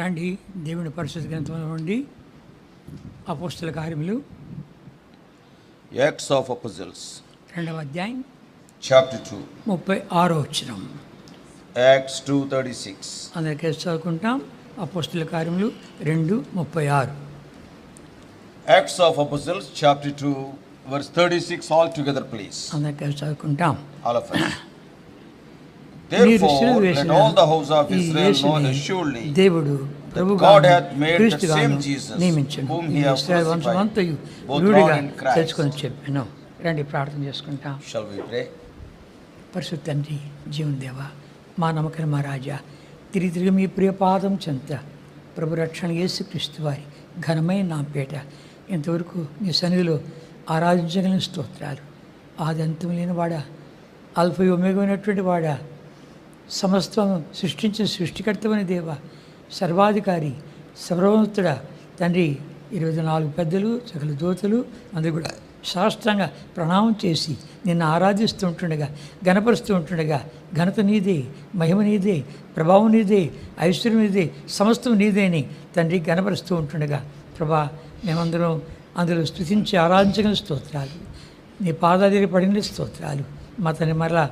రండి దేవుని పరిశుద్ధ గ్రంథంలో నుండి అపోస్తల కార్యములు Acts of Apostles, 2వ అధ్యాయం chapter 2, 36వ వచనం. Acts 2:36. అందరికీ చదువుకుంటాం. అపోస్తల కార్యములు 2:36. Acts of Apostles, chapter 2, verse 36, all together, please. అందరికీ చదువుకుంటాం. All of us. Therefore, let all the house of Israel know assuredly దేవుడు that God hath made the క్రీస్తుగాను same Jesus, నియమించను. whom he hath ఇశ్రాయేలు వంశమంతయు crucified, both రూఢిగా Lord and Christ. తెలుసుకొని చెప్పాను. రండి ప్రార్థన చేసుకుంటాం. Shall we pray? పరిశుద్ధ తండ్రి, జీవన దేవ, మా నమ్మకం మా రాజా, తిరిగి మీ ప్రియ పాదం చెంత ప్రభు రక్షణ యేసుక్రీస్తు వారి ఘనమైన నా పేట ఇంతవరకు నీ సన్నిధిలో ఆరాధించగలిగిన స్తోత్రాలు. ఆది అంతం లేని వాడా, అల్ఫా ఒమేగమైనటువంటి వాడా, సమస్తం సృష్టించిన సృష్టికర్తమని దేవ, సర్వాధికారి, సర్వోన్నతుడా తండ్రి, 24 పెద్దలు, సకల దూతలు అందరూ కూడా సాష్టాంగ ప్రణామం చేసి నిన్ను ఆరాధిస్తూ ఉంటుండగా, గణపరుస్తూ ఉంటుండగా, ఘనత నీదే, మహిమ నీదే, ప్రభావం నీదే, ఐశ్వర్యం నీదే, సమస్తం నీదే అని తండ్రి గణపరుస్తూ ఉంటుండగా, ప్రభా మేమందరం అందులో స్తుతించి ఆరాధించగల స్తోత్రాలు, నీ పాదాల దగ్గర పడిన స్తోత్రాలు. మా తండ్రి మరలా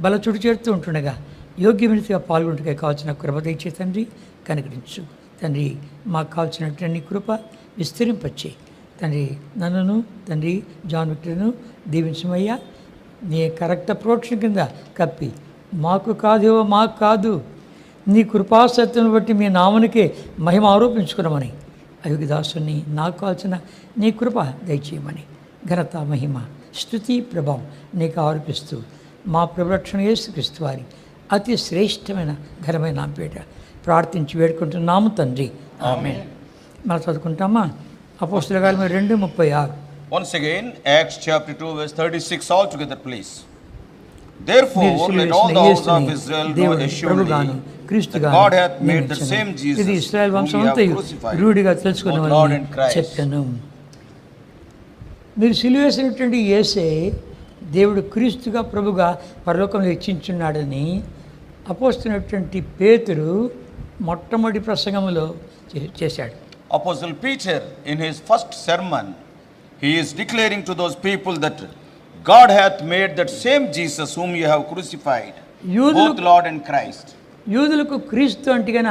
బల చుడు చేరుతూ ఉంటుండగా యోగ్యమైనదిగా పాల్గొంటుగా కావాల్సిన కృప దయచే తండ్రి, కనుగరించు తండ్రి. మాకు కావాల్సినటువంటి నీ కృప విస్తరింపచ్చే తండ్రి. నన్నును తండ్రి జాన్ విక్టర్ను దీవించమయ్యా. నీ కరెక్ట్ ప్రోక్షణ కింద కప్పి మాకు కాదు నీ కృపాసత్యం బట్టి మీ నామునికే మహిమ ఆరోపించుకున్నామని అయోగ్యదాసుని నాకు కావాల్సిన నీ కృప దయచేయమని ఘనత, మహిమ, స్తుతి, ప్రభావం నీకు ఆరోపిస్తూ మా ప్రభురక్షణ యేసుక్రీస్తు వారి అతి శ్రేష్టమైన ఘనమైన నామపేట ప్రార్థించి వేడుకుంటున్నాము తండ్రి, ఆమేన్. మనం చదువుకుంటామా? అపోస్తల కార్యములు 2:36. Once again, Acts chapter 2, verse 36, all together, please. Therefore, let all the house of Israel know assuredly that God hath made the same Jesus, ఇది ఇశ్రాయేలు whom వంశం ye have అంతయు crucified, రూఢిగా both Lord తెలుసుకున్నామని and Christ. చెప్పాను. మీరు సిలువేసినటువంటి యేసే దేవుడు క్రీస్తుగా ప్రభుగా పరలోకంలో హెచ్చించున్నాడని అపోస్తున్నటువంటి పేతురు మొట్టమొదటి ప్రసంగంలో చేశాడు. Apostle Peter, in his first sermon, he is declaring to those people that God hath made that same Jesus whom you have crucified, both Lord and Christ. యూదులకు క్రీస్తు అంటిగన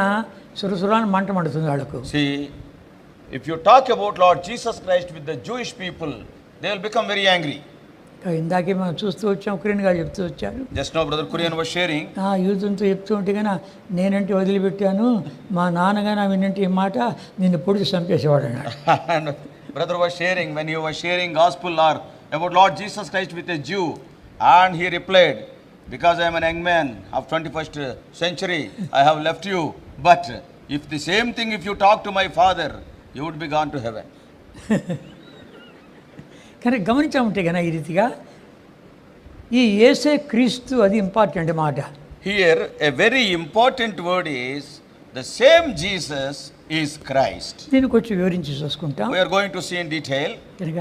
సురసురాన్ని మంట మండుతుంది వాళ్ళకు. See, if you talk about Lord Jesus Christ with the Jewish people, they will become very angry. ఇందాకే మనం చూస్తూ వచ్చాం, Ukraine గారు చెప్తూ వచ్చారు. Just now brother Kurian was sharing. యూదులతో చెప్తూ ఉంటే కన్నా నేనంటే వదిలిపెట్టాను, మా నాన్నగానే వినంటే ఈ మాట నిన్ను పొడిచి చంపేసేవాడు అన్నాడు. And brother was sharing, when you were sharing gospel or about Lord Jesus Christ with a Jew, and he replied, because I am an young man of 21st century, I have left you, but if the same thing if you talk to my father, you would be gone to heaven. కానీ గమనించామంటే కన్నా ఈ రీతిగా ఈ యేసే క్రీస్తు, అది important మాట. Here a very important word is the same Jesus is Christ. దీన్ని కొంచెం వివరించి చూసుకుంటాం. We are going to see in detail. కనుక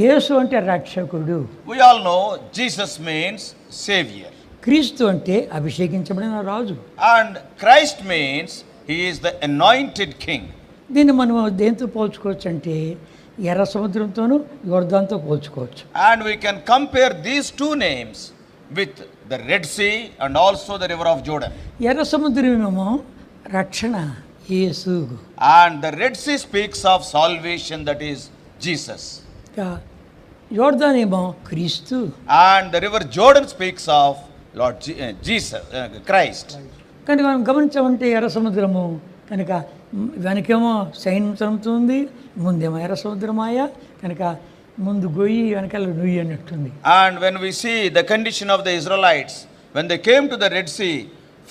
యేసు అంటే రక్షకుడు, We all know Jesus means Savior. క్రీస్తు అంటే అభిషేకించబడిన రాజు, And Christ means He is the anointed King. దీన్ని మనం దేంతో పోల్చుకోవచ్చు అంటే ఎర్ర సముద్రంతోనూ యోర్దానుతో పోల్చుకోవచ్చు. And we can compare these two names with the Red Sea and also the river of Jordan. ఎర్ర సముద్రమేమో రక్షణ, యేసు. And the Red Sea speaks of salvation, that is Jesus. యోర్దాన్ ఏమో క్రీస్తు. And the river Jordan speaks of Lord Jesus, Christ. కనుక మనం గమనించామంటే ఎర్ర సముద్రము కనుక వెనకేమో సైన్యంతో ఉంది, ముందేమో ఎర్ర సముద్రమాయ, కనుక ముందు గొయ్యి వెనకాల నుయ్యి అన్నట్టుంది. And when we see the condition of the Israelites, when they came to the Red Sea,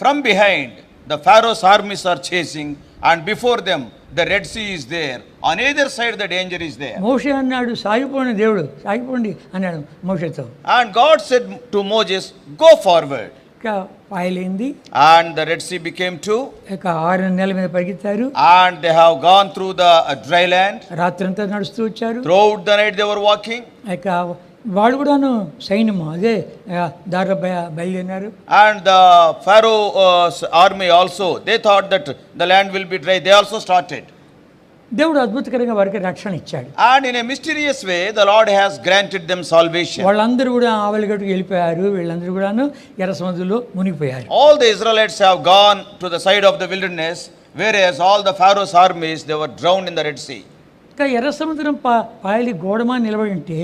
from behind the Pharaoh's armies are chasing, and before them the Red Sea is there. On either side the danger is there. మోషే అన్నాడు, సాగిపోండి దేవుడు, సాగిపోండి అన్నాడు మోషేతో. And God said to Moses, go forward. ఇక పాయలైంది, And the Red Sea became two. ఇక 6 నెలల మీద పరిగెత్తారు. And they have gone through the dry land. రాత్రంతా నడుస్తూ వచ్చారు. Throughout the night they were walking. ఇక వాళ్ళు కూడాను సైన్యము అదే దారిలో బయలుదేరినారు. And the Pharaoh's army also, they thought that the land will be dry. They also started. దేవుడు అద్భుతకరంగా వారికి రక్షణ ఇచ్చాడు. And in a mysterious way, the Lord has granted them salvation. వాళ్ళందరూ కూడా ఆవలిగట్టుకు వెళ్ళిపోయారు. వీళ్ళందరూ కూడాను ఎర్ర సముద్రంలో మునిగిపోయారు. All the Israelites have gone to the side of the wilderness, whereas all the Pharaoh's armies, they were drowned in the Red Sea. ఇంకా ఎర్ర సముద్రం పాయలి గోడమా నిలబడి ఉంటే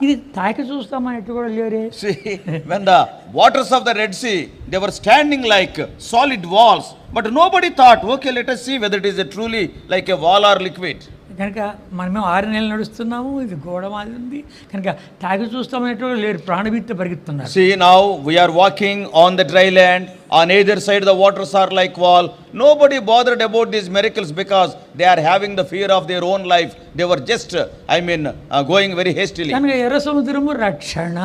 ఇది తాకి చూస్తామా ఎట్టు కూడా లేరే. See, when the waters of the Red Sea, they were standing like solid walls, but nobody thought, okay, let us see whether it is a truly like a wall or liquid. కనుక మనమేమో 6 నెలలు నడుస్తున్నాము, ఇది గోడ మాది ఉంది కనుక తాగి చూస్తామనేటో లేరు, ప్రాణభీతితో పరిగెత్తున్నారు. See, now we are walking on the dry land. On either side the waters are like wall. Nobody bothered about these miracles because they are having the fear of their own life. They were just, going very hastily. కనుక ఎర్ర సముద్రము రక్షణ.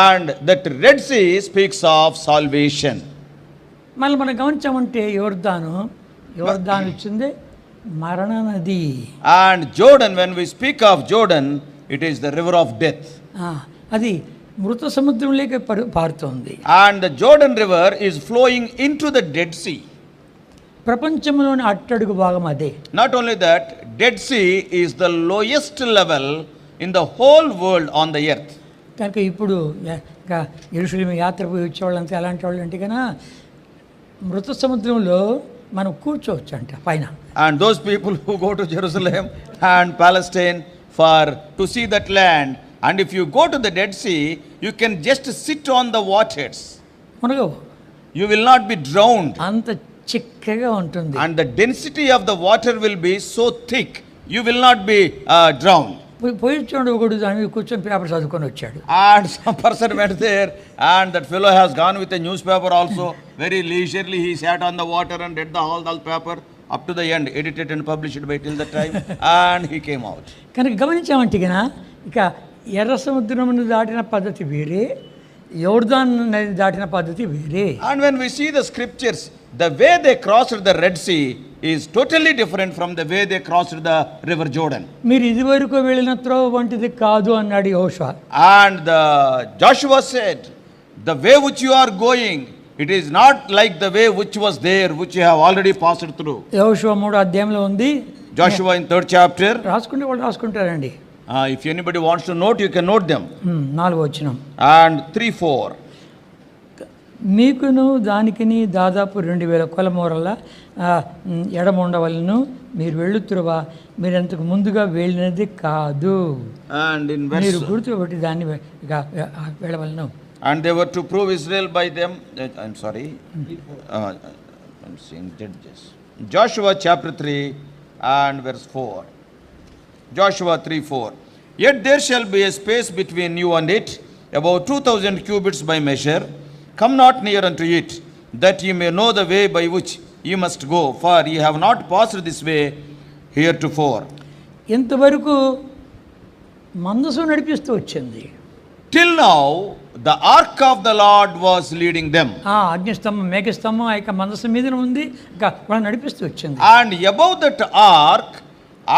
And that Red Sea speaks of salvation. మళ్ళీ మనం గమనించామంటే యోర్దాను వచ్చింది మరణ నది. And Jordan, when we speak of Jordan, it is the river of death. అది మృత సముద్రంలోకి పారుతోంది. And the Jordan river is flowing into the Dead Sea. ప్రపంచంలోని అట్టడుగు భాగం అదే. Not only that, Dead Sea is the lowest level in the whole world on the earth. కనుక ఇప్పుడు యెరూషలేము యాత్ర పోయి వచ్చేవాళ్ళంతా ఎలాంటి వాళ్ళు అంటే కన్నా మృత సముద్రంలో మనం కూర్చోవచ్చు అంట పైన. And those people who go to Jerusalem and Palestine to see that land, and if you go to the Dead Sea, you can just sit on the waters. మనకు You will not be drowned. అంత చిక్కగా ఉంటుంది. And the density of the water will be so thick, you will not be drowned. పోయి చూడండి, ఒకడు దాని మీద కూర్చొని పేపర్ చదువుకొని వచ్చాడు. And some person went there, and that fellow has gone with a newspaper also. Very leisurely he sat on the water and read the whole paper up to the end, edited and published by till the time, and he came out. కనుక గమనించామంటే కనుక ఇక ఎర్ర సముద్రమును దాటిన పద్ధతి వేరే, యోర్దాన్ నది దాటిన పద్ధతి వేరే. And when we see the scriptures, the way they crossed the Red Sea is totally different from the way they crossed the river Jordan. మీరు ఇదివరకు వెళ్ళిన త్రోవ వంటిది కాదు అన్నాడు యెహోషువ. And Joshua said, the way which you are going, it is not like the way which was there, which you have already passed through. యెహోషువ 3వ అధ్యాయంలో ఉంది. Joshua in 3rd chapter. రాసుకుంటే వాళ్ళు రాసుకుంటారండి. If anybody wants to note, you can note them. 4వ వచనం. And 3-4. మీకును దానికిని దాదాపు 2000 కొలమూరల ఎడముండవలను, మీరు వెళ్ళుతురువా, మీరు ఎంతకు ముందుగా వెళ్ళినది కాదు. And in verse, మీరు గుర్తుపెట్టి దాన్ని వెళ్ళవలను. and they were to prove Israel by them. I'm sorry. I'm seeing Judges. Joshua chapter 3 and verse 4. Joshua 3:4. Yet there shall be a space between you and it, about 2000 cubits by measure. Come not near unto it, that ye may know the way by which ye must go, for ye have not passed this way heretofore. ఇంతవరకు మందసం నడిపిస్తూ వచ్చింది. Till now, the ark of the Lord was leading them. అగ్నిస్తంభం, మేఘస్తంభం ఆ యొక్క మందసం మీద ఉంది, ఇంకా వాళ్ళు నడిపిస్తూ వచ్చింది. And above that ark,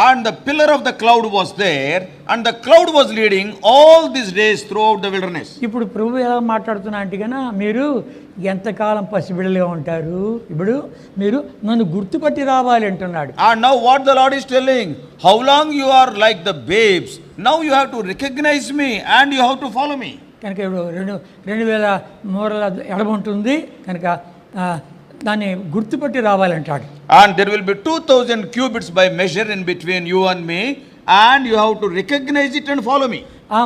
and the pillar of the cloud was there, and the cloud was leading all these days throughout the wilderness. ఇప్పుడు ప్రభు ఎలా మాట్లాడుతున్నా అంటే కన్నా, మీరు ఎంతకాలం పసిబిడలుగా ఉంటారు, ఇప్పుడు మీరు నన్ను గుర్తుపట్టి రావాలి అంటున్నాడు. And now what the Lord is telling, how long you are like the babes, now you have to recognize me and you have to follow me. కనుక ఇప్పుడు 2000 మూరల ఎడమ ఉంటుంది కనుక దాన్ని గుర్తుపట్టి రావాలంటాడు. And there will be 2000 cubits by measure in between you and me, and you have to recognize it and follow me. ఆ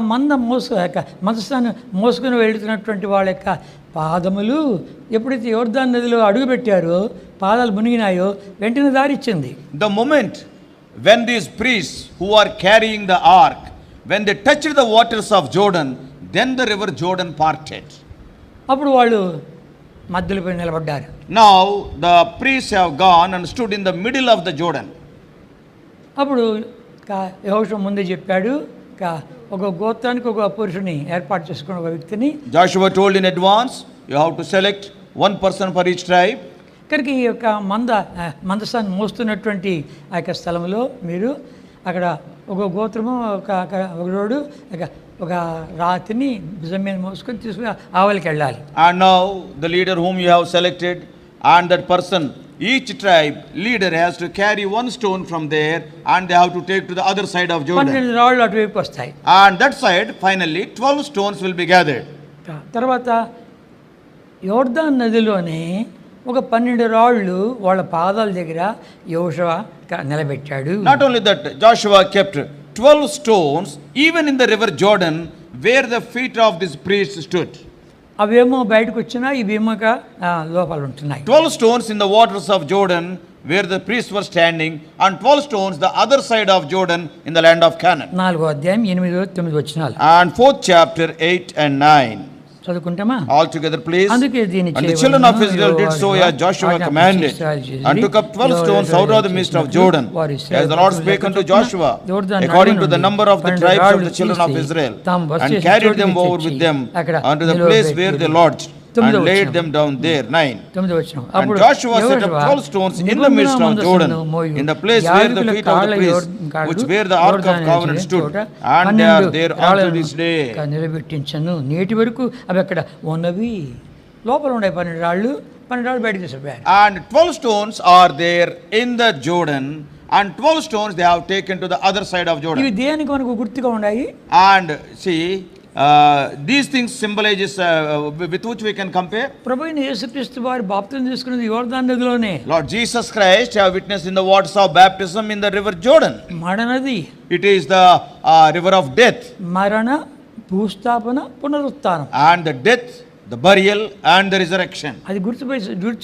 మందస్థాన్ని మోసుకుని వెళుతున్నటువంటి వాళ్ళ యొక్క పాదములు ఎప్పుడైతే యోర్దాను నదిలో అడుగుపెట్టారో, పాదాలు మునిగినాయో, వెంటనే దారిచ్చింది. The moment when these priests who are carrying the ark, when they touched the waters of Jordan, then the river Jordan parted. అప్పుడు వాళ్ళు మధ్యలో పోయి నిలబడ్డారు. Now the priests have gone and stood in the middle of the Jordan. అప్పుడు యెహోషువ ముందే చెప్పాడు, ఒక గోత్రానికి ఒక పురుషుని ఏర్పాటు చేసుకున్న ఒక వ్యక్తిని Joshua told in advance, you have to select one person for each tribe. కనుక ఈ యొక్క మందసాన్ని మోస్తున్నటువంటి ఆ యొక్క స్థలంలో మీరు అక్కడ ఒక గోత్రము, ఒకరోడు, ఒక రాతిని భుజం మీద మోసుకొని తీసుకుని ఆవలికి వెళ్ళాలి. And now the leader whom you have selected, and that person, each tribe leader has to carry one stone from there, and they have to take to the other side of Jordan. 12 రాళ్ళు అటువైపు వస్తాయి. And that side, finally, 12 stones will be gathered. తర్వాత యోర్దాను నదిలోనే ఒక 12 రాళ్ళు వాళ్ళ పాదాల దగ్గర యోషువ నిలబెట్టాడు. Not only that, Joshua kept 12 stones even in the river Jordan where the feet of this priest stood. అవేమో బయటకు వచ్చినా ఇవేమో లోపల ఉంటున్నాయి. 12 stones in the waters of Jordan where the priests were standing, and 12 stones the other side of Jordan in the land of Canaan. 4వ అధ్యాయం 8-9 వచనాలు. And 4th chapter 8 and 9. చదువుకుంటామా? All together, please. And the children of Israel did so as Joshua commanded, and took up 12 stones out of the midst of Jordan, as the Lord spake unto Joshua, according to the number of the tribes of the children of Israel, and carried them over with them unto the place where they lodged, and laid them down there. 9. And Joshua set up 12 stones in the midst of Jordan, in the place where the feet of the priests, which where the ark of covenant stood, and they are there unto this day. నిలబెట్టించను. నేటి వరకు అవి అక్కడ ఉన్నవి. లోపల ఉండే 12 రాళ్ళు బయటకు తీసుకుపోయారు. And 12 stones are there in the Jordan, and 12 stones they have taken to the other side of Jordan. ఇవి దేనికి మనకు గుర్తుగా ఉన్నాయి? And see, these things symbolizes with which we can compare. ప్రభువైన యేసుక్రీస్తు వారు బాప్తిసం తీసుకున్నది యోర్దాను నదిలోనే. Lord Jesus Christ have witnessed in the waters of baptism in the river Jordan. మరణనది. It is the river of death. మరణ, భూస్థాపన, పునరుత్థానం. And the death, the burial and the resurrection. అది గుర్తు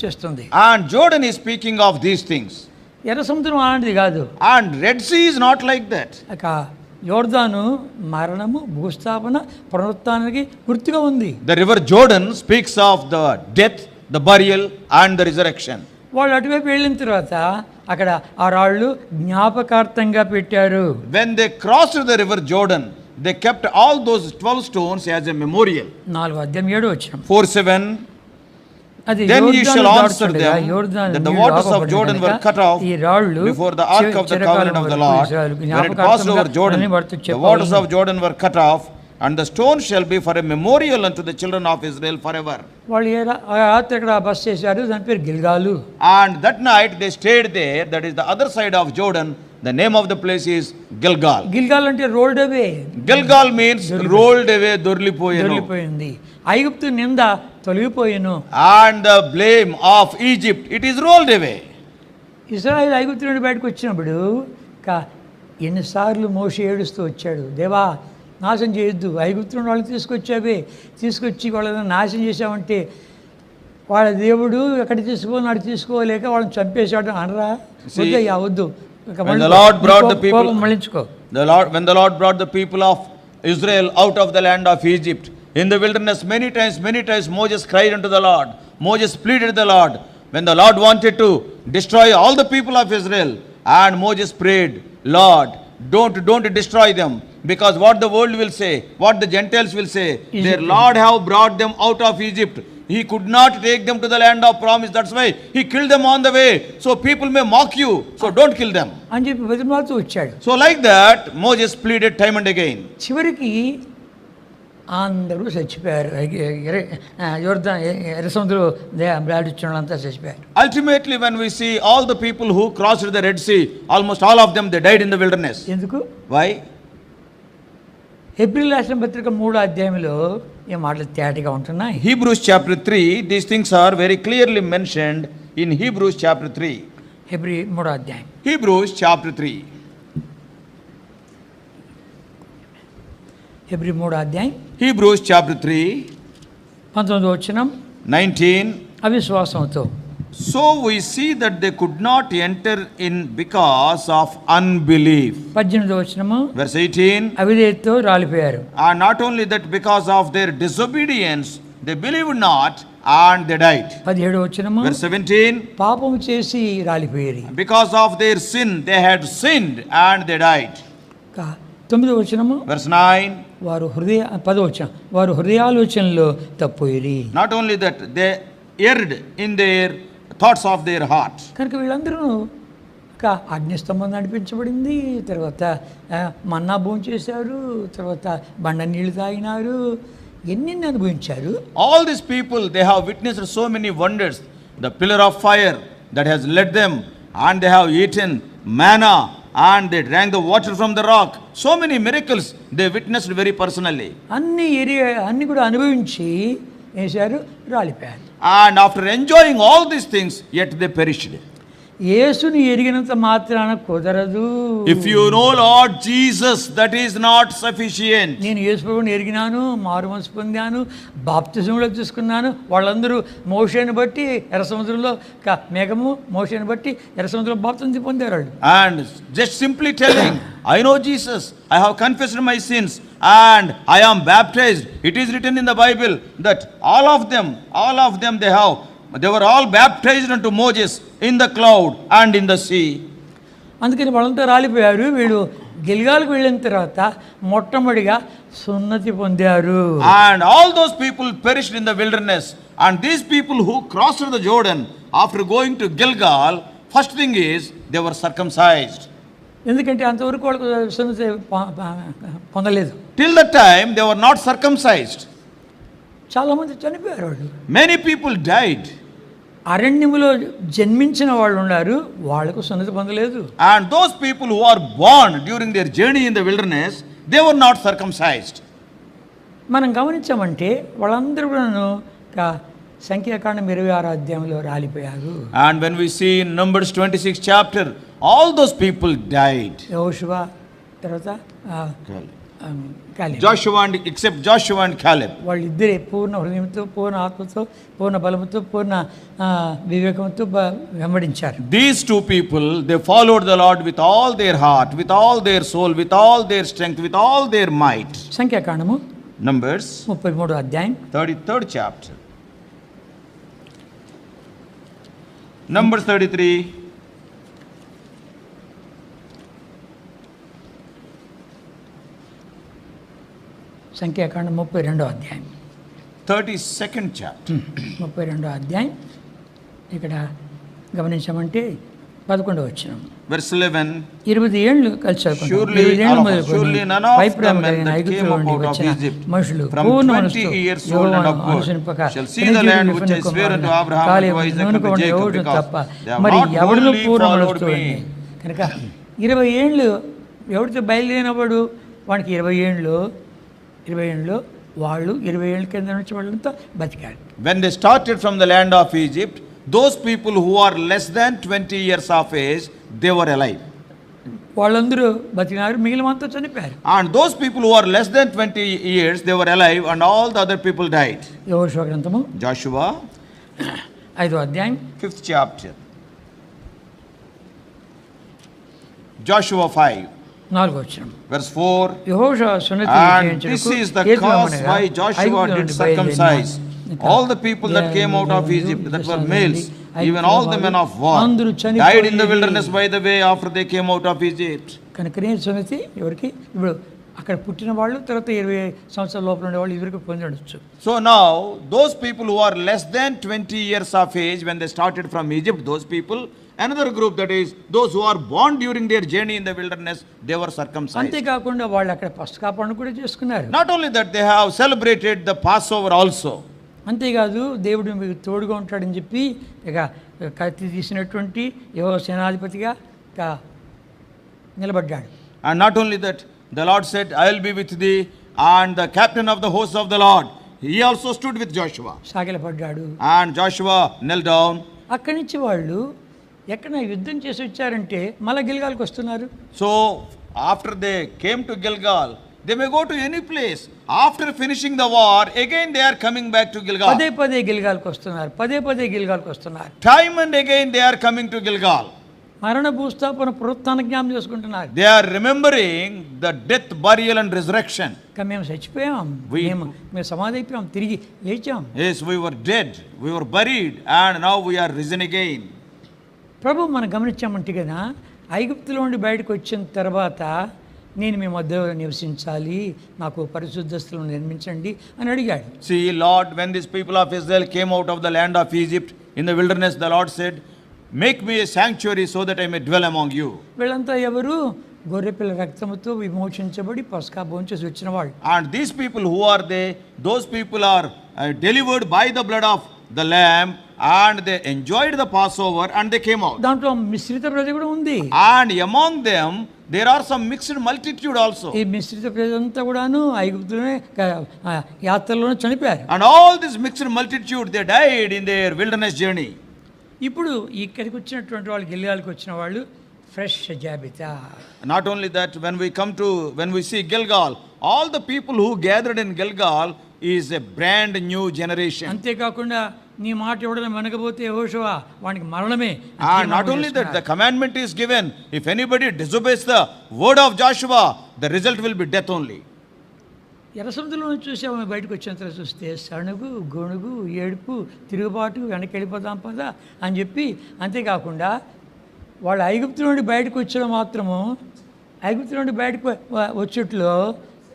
చేస్తుంది. And Jordan is speaking of these things. ఎర్ర సముద్రం అలాంటిది కాదు. And Red Sea is not like that. యోర్దాను మరణము, భూస్థాపన, పునరుత్థానానికి గుర్తుగా ఉంది. The river Jordan speaks of the death, the burial and the resurrection. వాళ్ళు అటువైపు వెళ్ళిన తర్వాత అక్కడ ఆ రాళ్ళు జ్ఞాపకార్థంగా పెట్టారు. When they crossed the river Jordan, they kept all those 12 stones as a memorial. 4వ అధ్యాయం 7వ వచనం. 4:7. Then ye shall answer them that the waters of Jordan were cut off before the ark of the covenant of the Lord. When it passed over Jordan, the waters of Jordan were cut off, and the stone shall be for a memorial unto the children of Israel forever. వాళ్ళు రాత్రి అక్కడ బస చేశారు. దాని పేరు గిల్గాలు. And that night they stayed there. That is the other side of Jordan. The name of the place is Gilgal. గిల్గాల్ అంటే rolled అవే. Gilgal means rolled away, దొర్లిపోయింది. ఐగుప్తు నింద తొలగిపోయెను. And the blame of Egypt, it is rolled away. ఇశ్రాయేలు ఐగుప్తు నుండి బయటకు వచ్చినప్పుడు ఎన్నిసార్లు మోషే ఏడుస్తూ వచ్చాడు, దేవా నాశనం చేయొద్దు, ఐగుప్తు నుండి వాళ్ళని తీసుకొచ్చి వాళ్ళని నాశనం చేశామంటే వాళ్ళ దేవుడు ఎక్కడ తీసుకోలేక వాళ్ళని చంపేశాడు అనరా? వద్దు. When the Lord brought the people of Israel out of the land of Egypt in the wilderness, many times Moses cried unto the Lord. Moses pleaded the Lord. When the Lord wanted to destroy all the people of Israel, and Moses prayed, Lord, don't destroy them, because what the world will say, what the Gentiles will say, their Lord have brought them out of Egypt. He could not take them to the land of promise. That's why he killed them on the way. So people may mock you. So don't kill them. అని చెప్పి బతిమాలుతూ వచ్చాడు. So like that, Moses pleaded time and again. చివరికి అందరూ చచ్చిపోయారు. ఎర్ర సముద్రం దాటించడంతా చచ్చిపోయారు. Ultimately, when we see all the people who crossed the Red Sea, almost all of them, they died in the wilderness. ఎందుకు? Why? హెబ్రీయుల రాసిన పత్రిక 3వ అధ్యాయంలో ఈ మాటలు తేటగా ఉంటున్నాయి. Hebrews chapter 3, these things are very clearly mentioned in Hebrews chapter 3. Hebrew 3వ అధ్యాయం. Hebrews chapter 3. హెబ్రీ 3వ అధ్యాయం. Hebrews chapter 3. 19వ వచనం. 19. అవిశ్వాసంతో. So we see that they could not enter in because of unbelief. 18వ వచనము. Verse 18. అవిధేయతతో రాలిపోయారు. And not only that, because of their disobedience, they believed not and they died. 17వ వచనము. Verse 17. పాపము చేసి రాలిపోయారు. Because of their sin, they had sinned and they died. 9వ వచనము. Verse 9. వారు 10వ వచనం. వారు హృదయాలోచనలో తప్పిపోయారు. Not only that, they erred in their thoughts of their heart. కనుక వీళ్ళందరూ అగ్నిస్తంభం నడిపించబడింది, తర్వాత మన్నా భోజనం చేశారు, తర్వాత బండ నీళ్ళు తాగినారు, ఎన్ని అనుభవించారు. All these people, they have witnessed so many wonders. The pillar of fire that has led them, and they have eaten manna, and they drank the water from the rock. So many miracles they witnessed very personally. అన్ని కూడా అనుభవించి వేశారు, రాలిపోయారు. And after enjoying all these things, yet they perished. యేసుని ఎరిగినంత మాత్రాన కుదరదు. If you know Lord Jesus, that is not sufficient. నేను యేసు ప్రభువుని ఎరిగినాను, మారు మనసు పొందాను, బాప్తిజంలో తీసుకున్నాను. వాళ్ళందరూ మోషేని బట్టి ఎర్ర సముద్రంలో మేఘము, మోషేని బట్టి ఎర్ర సముద్రంలో బాప్తిజం పొందారు వాళ్ళు. And just simply telling, I know Jesus, I have confessed my sins, and I am baptized. It is written in the Bible that all of them they were all baptized unto Moses in the cloud and in the sea. అందుకని వాళ్ళంతా రాలిపోయారు. వీళ్ళు గిల్గాల్కి వెళ్ళిన తర్వాత మొట్టమొదటిగా సున్నతి పొందారు. And all those people perished in the wilderness. And these people who crossed the Jordan after going to Gilgal, first thing is they were circumcised. ఎందుకంటే అంతవరకు వాళ్ళకు సున్నతి పొందలేదు. Till that time they were not circumcised. చాలామంది చనిపోయారు వాళ్ళు. Many people died. అరణ్యములో జన్మించిన వాళ్ళు ఉన్నారు, వాళ్ళకు సున్నతి పొందలేదు. And those people who are born during their journey in the wilderness, they were not circumcised. మనం గమనించామంటే వాళ్ళందరూ కూడాను సంఖ్యాకాండం 26 అధ్యాయంలో రాలిపోయారు. And when we see in Numbers 26 chapter, all those people died. యెహోషువ తర్వాత Joshua and except Joshua and Caleb. వాళ్ళిద్దరే పూర్ణ హృదయంతో, పూర్ణ ఆత్మతో, పూర్ణ బలముతో, పూర్ణ వివేకంతో వెంబడించారు. These two people, they followed the Lord with all their heart, with all their soul, with all their strength, with all their might. సంఖ్యాకాండము Numbers 33 అధ్యాయం 33rd chapter. Numbers 33. సంఖ్యాకాండం 32వ అధ్యాయం 32nd chapter. 32వ అధ్యాయం ఇక్కడ గమనించామంటే 11వ వచనం. Verse 11. 20 ఏళ్ళు కలిసి చదువుకుంటాం. Surely none of them that came up out of Egypt from 20 years old and upward shall see the land which I swear unto Abraham, to Isaac, and to Jacob, because they have not wholly followed me. కనుక 20 ఏళ్ళు ఎవరితో బయలుదేరినప్పుడు వానికి 20 ఏళ్ళు వాళ్ళు 20 ఏళ్ళ కింద నుంచి వాళ్ళంతా బతికారు. When they started from the land of Egypt, those people who are less than 20 years of age, they were alive. వాళ్ళందరూ బతికినారు, మిగిలినంతా చనిపోయారు. And those people who are less than 20 years, they were alive, and all the other people died. యెహోషువ గ్రంథము Joshua 5వ అధ్యాయం 5th chapter. Joshua 5. 4వ వచనం. Verse 4. యెహోషువ సున్నతి And చేయించుటకు this is the cause why Joshua did circumcise all the people that came out of Egypt, that were males, even all the men of war, died in the wilderness by the way after they came out of Egypt. కనుకనే సున్నతి ఎవరికి ఇప్పుడు అక్కడ పుట్టిన వాళ్ళు తర్వాత 20 సంవత్సరాల లోపల ఉండే వాళ్ళు ఎవరికి పొందవచ్చు. So now those people who are less than 20 years of age, when they started from Egypt, those people, another group, that is those who are born during their journey in the wilderness, they were circumcised. అంతేకాకుండా వాళ్ళు అక్కడ పస్కా పండుగ కూడా చేసుకున్నారు. Not only that, they have celebrated the Passover also. అంతేకాదు దేవుడు మీకు తోడుగా ఉంటాడని చెప్పి ఇక కత్తి తీసినటువంటి యెహోవా సేనాధిపతిగా నిలబడ్డాడు. And not only that, the Lord said, I will be with thee, and the captain of the hosts of the Lord, he also stood with Joshua. సాగిలపడ్డాడు. And Joshua knelt down. అక్కడి నుంచి వాళ్ళు ఎక్కడ యుద్ధం చేసి వచ్చారంటే మళ్ళీ గిల్గాల్కి వస్తున్నారు. So after they came to Gilgal, they may go to any place. After finishing the war, again they are coming back to Gilgal. పదే గిల్గాల్కి వస్తున్నారు. Time and again they are coming to Gilgal. మరణ భూస్థాపన పునరుత్థాన జ్ఞాపకం చేసుకుంటున్నారు. They are remembering the death, burial and resurrection. మేము చచ్చిపోయాం, మేము సమాధి అయిపోయాం, తిరిగి లేచాం. Yes, we were dead, we were buried, and now we are risen again. ప్రభు మనం గమనించామంటే కదా, ఐగుప్తులో నుండి బయటకు వచ్చిన తర్వాత నేను మీ మధ్యలో నివసించాలి, నాకు పరిశుద్ధ స్థలం నిర్మించండి అని అడిగాడు. See, Lord, when these people of Israel came out of the land of Egypt in the wilderness, the Lord said, make me a sanctuary so that I may dwell among you. వీళ్ళంతా ఎవరు? గొర్రెపిల్ల రక్తముతో విమోచించబడి పస్కా భోంచేసి వచ్చిన వాళ్ళు. And these people, who are they? Those people are delivered by the blood of the lamb, and they enjoyed the Passover and they came out. దాంట్లో మిశ్రిత ప్రజ కూడా ఉంది. And among them there are some mixed multitude also. ఈ మిశ్రిత ప్రజలంతా కూడాను ఐగుప్తులోనే యాత్రలోనే చనిపోయారు. And all this mixed multitude, they died in their wilderness journey. ఇప్పుడు ఇక్కడికి వచ్చినటువంటి వాళ్ళు, గిల్గాల్కి వచ్చిన వాళ్ళు ఫ్రెష్ జాబితా. Not only that, when we see Gilgal, all the people who gathered in Gilgal is a brand new generation. అంతేకాకుండా నీ మాట ఎవడైనా మనకపోతే యెహోషువ వానికి మరణమే. And not only that, the commandment is given, if anybody disobeys the word of Joshua, the result will be death only. ఎర్ర సముద్రంలో చూసి ఆమె బయటకు వచ్చినంత చూస్తే సణుగు, గొణుగు, ఏడుపు, తిరుగుబాటు, వెనక్కి వెళ్ళిపోదాం పదా అని చెప్పి, అంతేకాకుండా వాళ్ళు ఐగుప్తు నుండి బయటకు వచ్చిన మాత్రము, ఐగుప్తు నుండి బయటకు వచ్చేట్లో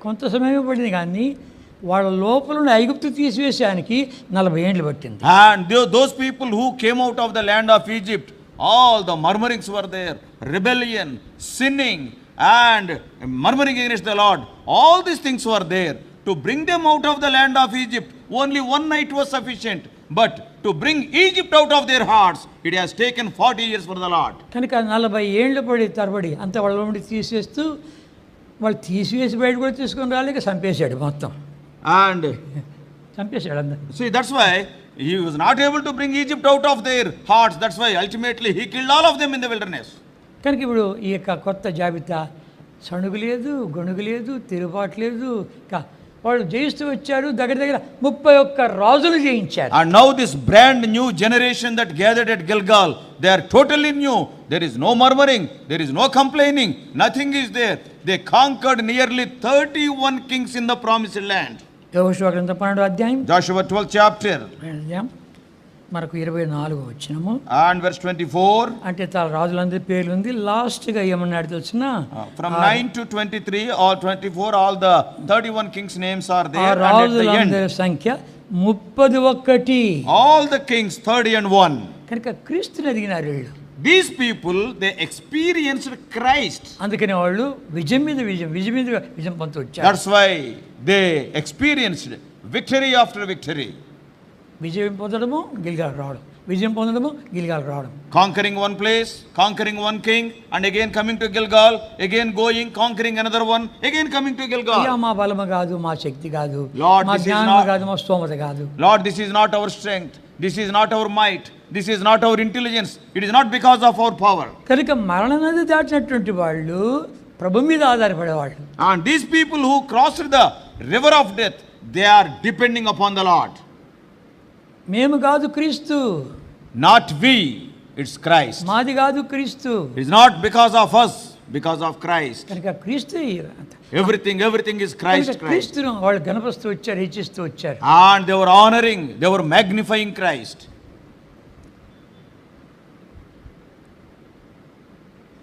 కొంత సమయం పడింది, కానీ వాళ్ళ లోపల నుండి ఐగుప్తు తీసివేసానికి 40 ఏండ్లు పట్టింది. And those people who came out of the land of Egypt, all the murmurings were there, rebellion, sinning, and murmuring against the Lord. All these things were there. To bring them out of the land of Egypt, only one night was sufficient. But to bring Egypt out of their hearts, it has taken 40 years for the Lord. కనుక 40 ఏండ్లు తరబడి అంత వాళ్ళ నుండి తీసేస్తూ, వాళ్ళు తీసివేసి బయట కూడా తీసుకొని రాలేక చంపేశాడు మొత్తం. And చంపేశాడు అందరు. see, that's why he was not able to bring Egypt out of their hearts. That's why ultimately he killed all of them in the wilderness. కనుక ఇప్పుడు ఈ యొక్క కొత్త జాబితా సణుగు లేదు, గొణుగు లేదు, తిరుగుబాటు లేదు. వాళ్ళు జయిస్తూ వచ్చారు. దగ్గర 31 రాజులు జయించారు. And now this brand new generation that gathered at Gilgal, they are totally new. There is no murmuring, there is no complaining, nothing is there. They conquered nearly 31 kings in the promised land. యెహోషువ గ్రంథం 12వ అధ్యాయం, Joshua 12th chapter మనకు 24వ వచనము and verse 24. అంటే తల రాజులందరి పేర్లు ఉంది. లాస్ట్గా ఏమన్నాడు తెలిసిన, From 9 to 23 or 24, all the 31 kings names are there. And at the రాజులందరి end, సంఖ్య 31. all the kings 30 and 1. కనుక క్రీస్తుని ఎదిగినారు వీళ్ళు. These people, they experienced Christ. అందుకని వాళ్ళు విజయం మీద విజయం పొందుతూ వచ్చారు. That's why they experienced victory after victory. విజయం పొందడము, గిల్గాల్ రావడం, విజయం పొందడము, గిల్గాల్ రావడం. Conquering one place, conquering one king, and again coming to Gilgal, again going, conquering another one, again coming to Gilgal. మా బలము కాదు, మా శక్తి కాదు, Lord, మా this is జ్ఞానం not- కాదు, మా స్తోమత కాదు. Lord, this is not our strength, this is not our might, this is not our intelligence, it is not because of our power. కనుక మరణ నది దాటినటువంటి వాళ్ళు ప్రభు మీద ఆధారపడేవాళ్ళు. And these people who crossed the river of death, they are depending upon the Lord. మేము కాదు క్రీస్తు, Not we, it's Christ. మాది కాదు క్రీస్తు. It's not because of us, because of Christ. కనుక క్రీస్తు Everything is Christ. క్రీస్తును వాళ్ళు గణపరుస్తూ వచ్చారు, హెచ్చిస్తూ వచ్చారు. And they were honoring, they were magnifying Christ.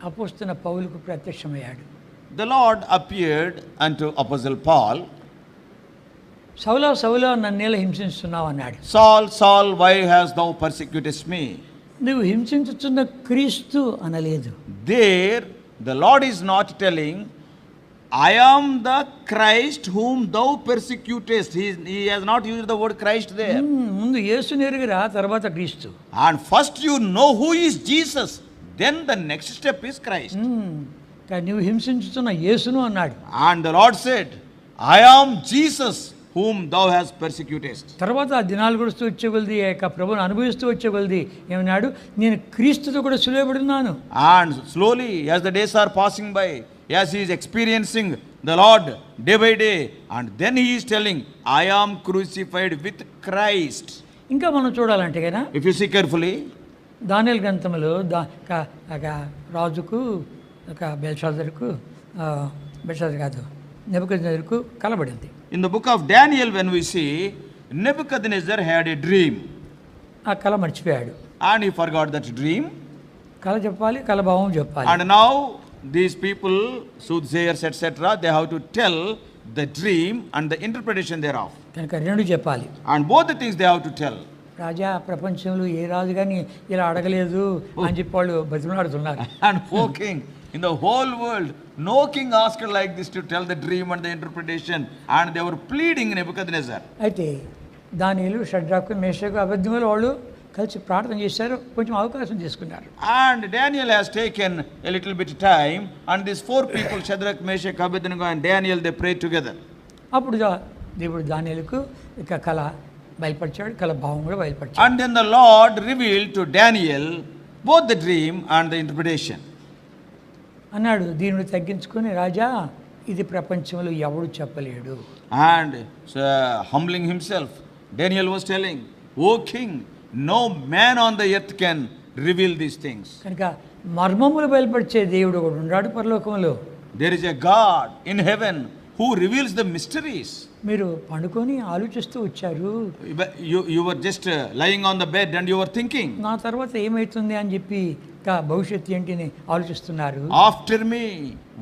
అపోస్తలుడైన పౌలుకు ప్రత్యక్షమయ్యాడు. The Lord appeared unto Apostle Paul. సౌలా సౌలా నన్నేలా హింసిస్తున్నావు అన్నాడు. Saul, Saul, why hast thou persecutest me? నువ్వు హింసించుతున్న క్రీస్తు అనలేదు. There, the Lord is not telling, I am the Christ whom thou persecutest. He has not used the word Christ there. ముందు యేసుని ఎరుగురా, తర్వాత క్రీస్తు. And first you know who is Jesus, then the next step is Christ. కానీ నువ్వు హింసించుతున్న యేసును అన్నాడు. And the Lord said, I am Jesus whom thou hast persecutest. తర్వాత ఆ దినాలు గడుస్తూ వచ్చే కొలది, యొక్క ప్రభువును అనుభవిస్తూ వచ్చే కొలది ఏమన్నాడు, నేను క్రీస్తుతో కూడా సులువబడున్నాను. And slowly, as the days are passing by, as he is experiencing the Lord day by day, and then he is telling, I am crucified with Christ. ఇంకా మనం చూడాలంటే కదా, If you see carefully, దానియేలు గ్రంథంలో రాజుకు ఒక బెల్షాజరుకు కాదు, నెబుకద్నెజరుకు కలబడింది. in the book of Daniel, when we see, Nebuchadnezzar had a dream. ఆ కళ మర్చిపోయాడు. And he forgot that dream. కళ చెప్పాలి, కళ భావం చెప్పాలి. And now these people, soothsayers, etc., they have to tell the dream and the interpretation thereof. కనుక రెండు చెప్పాలి. And both the things they have to tell. రాజా ప్రపంచంలో ఏ రాజు కానీ ఇలా అడగలేదు అని చెప్పి వాళ్ళు బతిమలాడుతున్నారు. And O king, in the whole world, no king asked like this to tell the dream and the interpretation, and they were pleading Nebuchadnezzar. అయితే దానియేలు, షడ్రకు, మేషకు, అబేద్నెగోలు వాళ్ళు కలిసి ప్రార్థన చేశారు, కొంచెం అవకాశం తీసుకున్నారు. And Daniel has taken a little bit time, and these 4 people, Shadrach, Meshach, Abednego, and Daniel, they prayed together. అప్పుడు దేవుడు దానియేలుకు ఇక కళ బయలుపరిచాడు, కళ భావం కూడా బయలుపరిచాడు. And then the Lord revealed to Daniel both the dream and the interpretation. అన్నాడు, దీనిని తగ్గించుకొని, రాజా ఇది ప్రపంచంలో ఎవడు చెప్పలేడు. And humbling himself, Daniel was telling, O king, no man on the earth can reveal these things. కనుక మర్మములు బయలుపరిచే దేవుడు ఒకడు ఉన్నాడు పరలోకంలో. There is a God in heaven who reveals the mysteries. మీరు పండుకొని ఆలోచిస్తూ వచ్చారు, You were just lying on the bed and you were thinking, నా తర్వాత ఏమవుతుంది అని చెప్పి భవిష్యత్తు ఏంటి అని ఆలోచిస్తున్నారు. after me,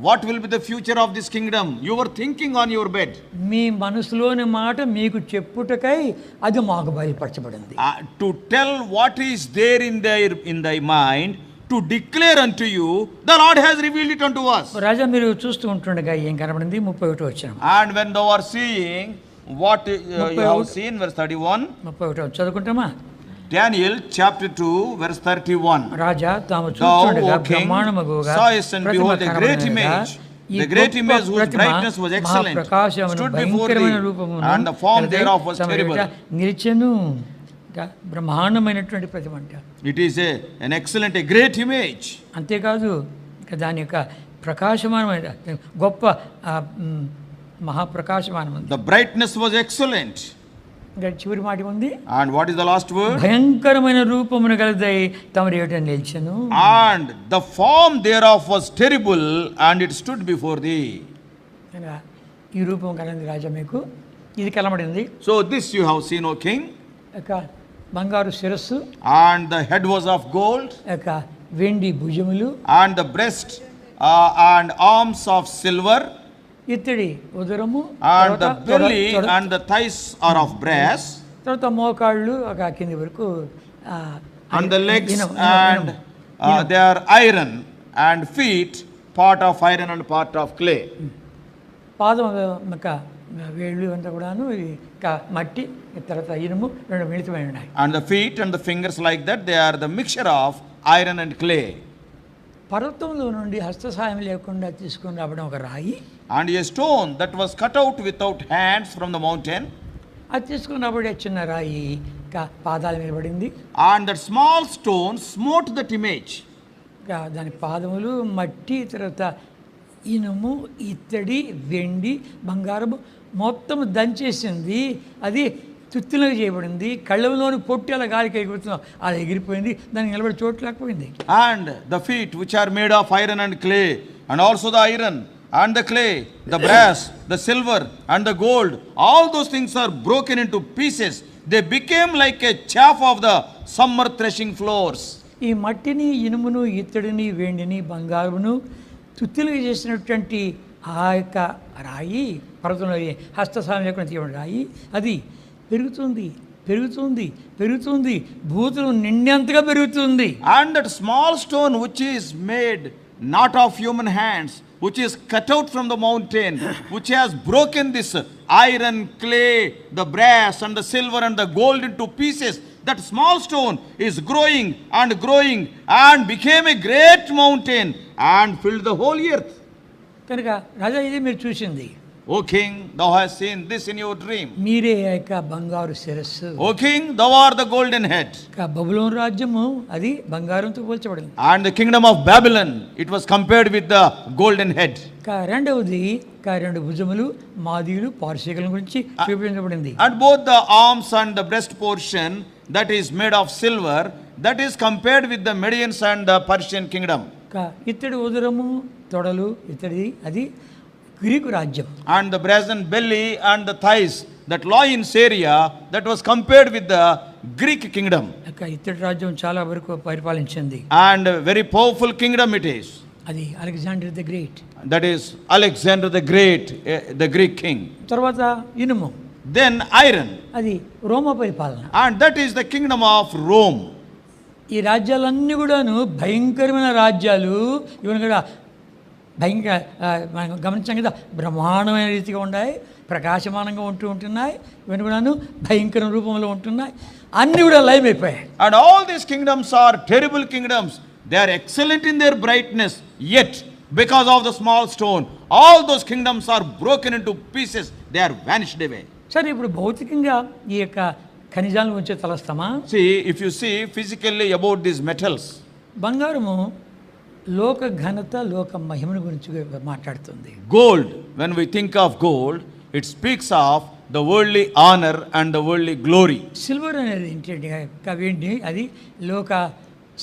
what will be the future of this kingdom? You were thinking on your bed. మీ మనసులోని మాట మీకు చెప్పుటకై అది మాకు బయలుపరచబడింది. To tell what is there in thy mind, to declare unto you, the Lord has revealed it unto us. రాజా మీరు చూస్తూ ఉంటుండగా ఏం కనబడింది? 31 వచనం. And when thou art seeing what you have seen, verse 31. 31 చదువుకుంటామా? Daniel chapter 2 verse 31. రాజా తాము Thou, చూస్తుండగా O king, బ్రహ్మాండమగుగా sawest and behold a great image. The great image whose brightness was excellent stood before thee, and the form thereof was terrible. నిలిచెను. బ్రహ్మాండమైనటువంటి ప్రతిమ అంట. It is an excellent, a great image. అంతేకాదు దాని యొక్క ప్రకాశమానమైన గొప్ప మహాప్రకాశమానం. The brightness was excellent. ఇంకా చివరి మాట ఉంది. And what is the last word? భయంకరమైన రూపమును గలదై తమరి ఎదుట నిలిచెను. And the form thereof was terrible, and it stood before thee. ఈ రూపం కలది రాజా మీకు, ఇది కనబడింది. So this you have seen, O king. బంగారు శిరస్సు, and the head was of gold, వెండి భుజములు, and the breast and arms of silver, ఇత్తడి ఉదరము, and the belly and the thighs are of brass, తర్వాత మోకాళ్ళు కింది వరకు, and the legs and they are iron, and feet part of iron and part of clay. పాదం వేళ్ళు అంతా కూడాను మట్టి, తర్వాత ఇనుము రెండు మిళితమై ఉన్నాయి. And the feet and the fingers like that, they are the mixture of iron and clay. పర్వతంలో నుండి హస్త సహాయం లేకుండా తీసుకొని రావడం ఒక రాయి, and a stone that was cut out without hands from the mountain. అది తీసుకొని రాబడే చిన్న రాయి పాదాల మీద పడింది. And that small stone smote that image. దాని పాదములు మట్టి, తర్వాత ఇనుము, ఇత్తడి, వెండి, బంగారము మొత్తం దంచేసింది. అది తుత్తులుగా చేయబడింది. కళ్ళలోని పొట్టి అలా గాలికి ఎగురుతుంది, అలా ఎగిరిపోయింది. దానికి నిలబడి చోటు లేకపోయింది. And the feet which are made of iron and clay, and also the iron and the clay, the brass, the silver and the gold, all those things are broken into pieces. They became like a chaff of the summer threshing floors. ఈ మట్టిని, ఇనుమును, ఇత్తడిని, వెండిని, బంగారును తుత్తులుగా చేసినటువంటి ఆ యొక్క రాయి, పర్వతంలో హస్తసాయం లేకుండా తీయబడిన రాయి, అది పెరుగుతుంది, పెరుగుతుంది, పెరుగుతుంది, భూతులు నిండేంతగా పెరుగుతుంది. And that small stone which is made not of human hands, which is cut out from the mountain, which has broken this iron, clay, the brass and the silver and the gold into pieces, that small stone is growing and growing and became a great mountain and filled the whole earth. కనుక రాజా ఇది మీరు చూసింది. O king, thou hast seen this in your dream. మీరే యొక్క బంగారు శిరస్సు. O king, thou art the golden head. బబులోను రాజ్యము అది బంగారంతో పోల్చబడింది. And the kingdom of Babylon, it was compared with the golden head. రెండవది రెండు భుజములు, మాదీయులు, పార్శీకుల గురించి చూపించబడింది. And both the arms and the breast portion that is made of silver, that is compared with the Medians and the Persian kingdom. ఇత్తడి ఉదరము, తొడలు, ఇత్తడి అది Greek రాజ్యం. And the brazen belly and the thighs that lie in Syria, that was compared with the Greek kingdom. ఇత్తడి రాజ్యం చాలా వరకు పరిపాలించింది. And a very powerful kingdom it is. అది Alexander the great. That is Alexander the Great, the Greek king. తర్వాత ఇనుము. then iron. అది రోమా పరిపాలన. And that is the kingdom of Rome. ఈ రాజ్యాలన్నీ కూడాను భయంకరమైన రాజ్యాలు. ఇవన్నీ కూడా భయంకర మనం గమనించాం కదా, బ్రహ్మాండమైన రీతిగా ఉన్నాయి, ప్రకాశమానంగా ఉంటున్నాయి. ఇవన్నీ కూడాను భయంకర రూపంలో ఉంటున్నాయి. అన్నీ కూడా లయమైపోయాయి. And all these kingdoms are terrible kingdoms. They are excellent in their brightness, yet because of the small stone, all those kingdoms are broken into pieces. They are vanished away. సరే, ఇప్పుడు భౌతికంగా ఈ యొక్క ఖనిజాల గురించి తలస్తామా? See, if you see physically about these metals, బంగారము లోక ఘనత, లోక మహిమను గురించి మాట్లాడుతుంది. gold, when we think of gold, it speaks of the worldly honor and the worldly glory. Silver అనేది ఏంటి? అది లోక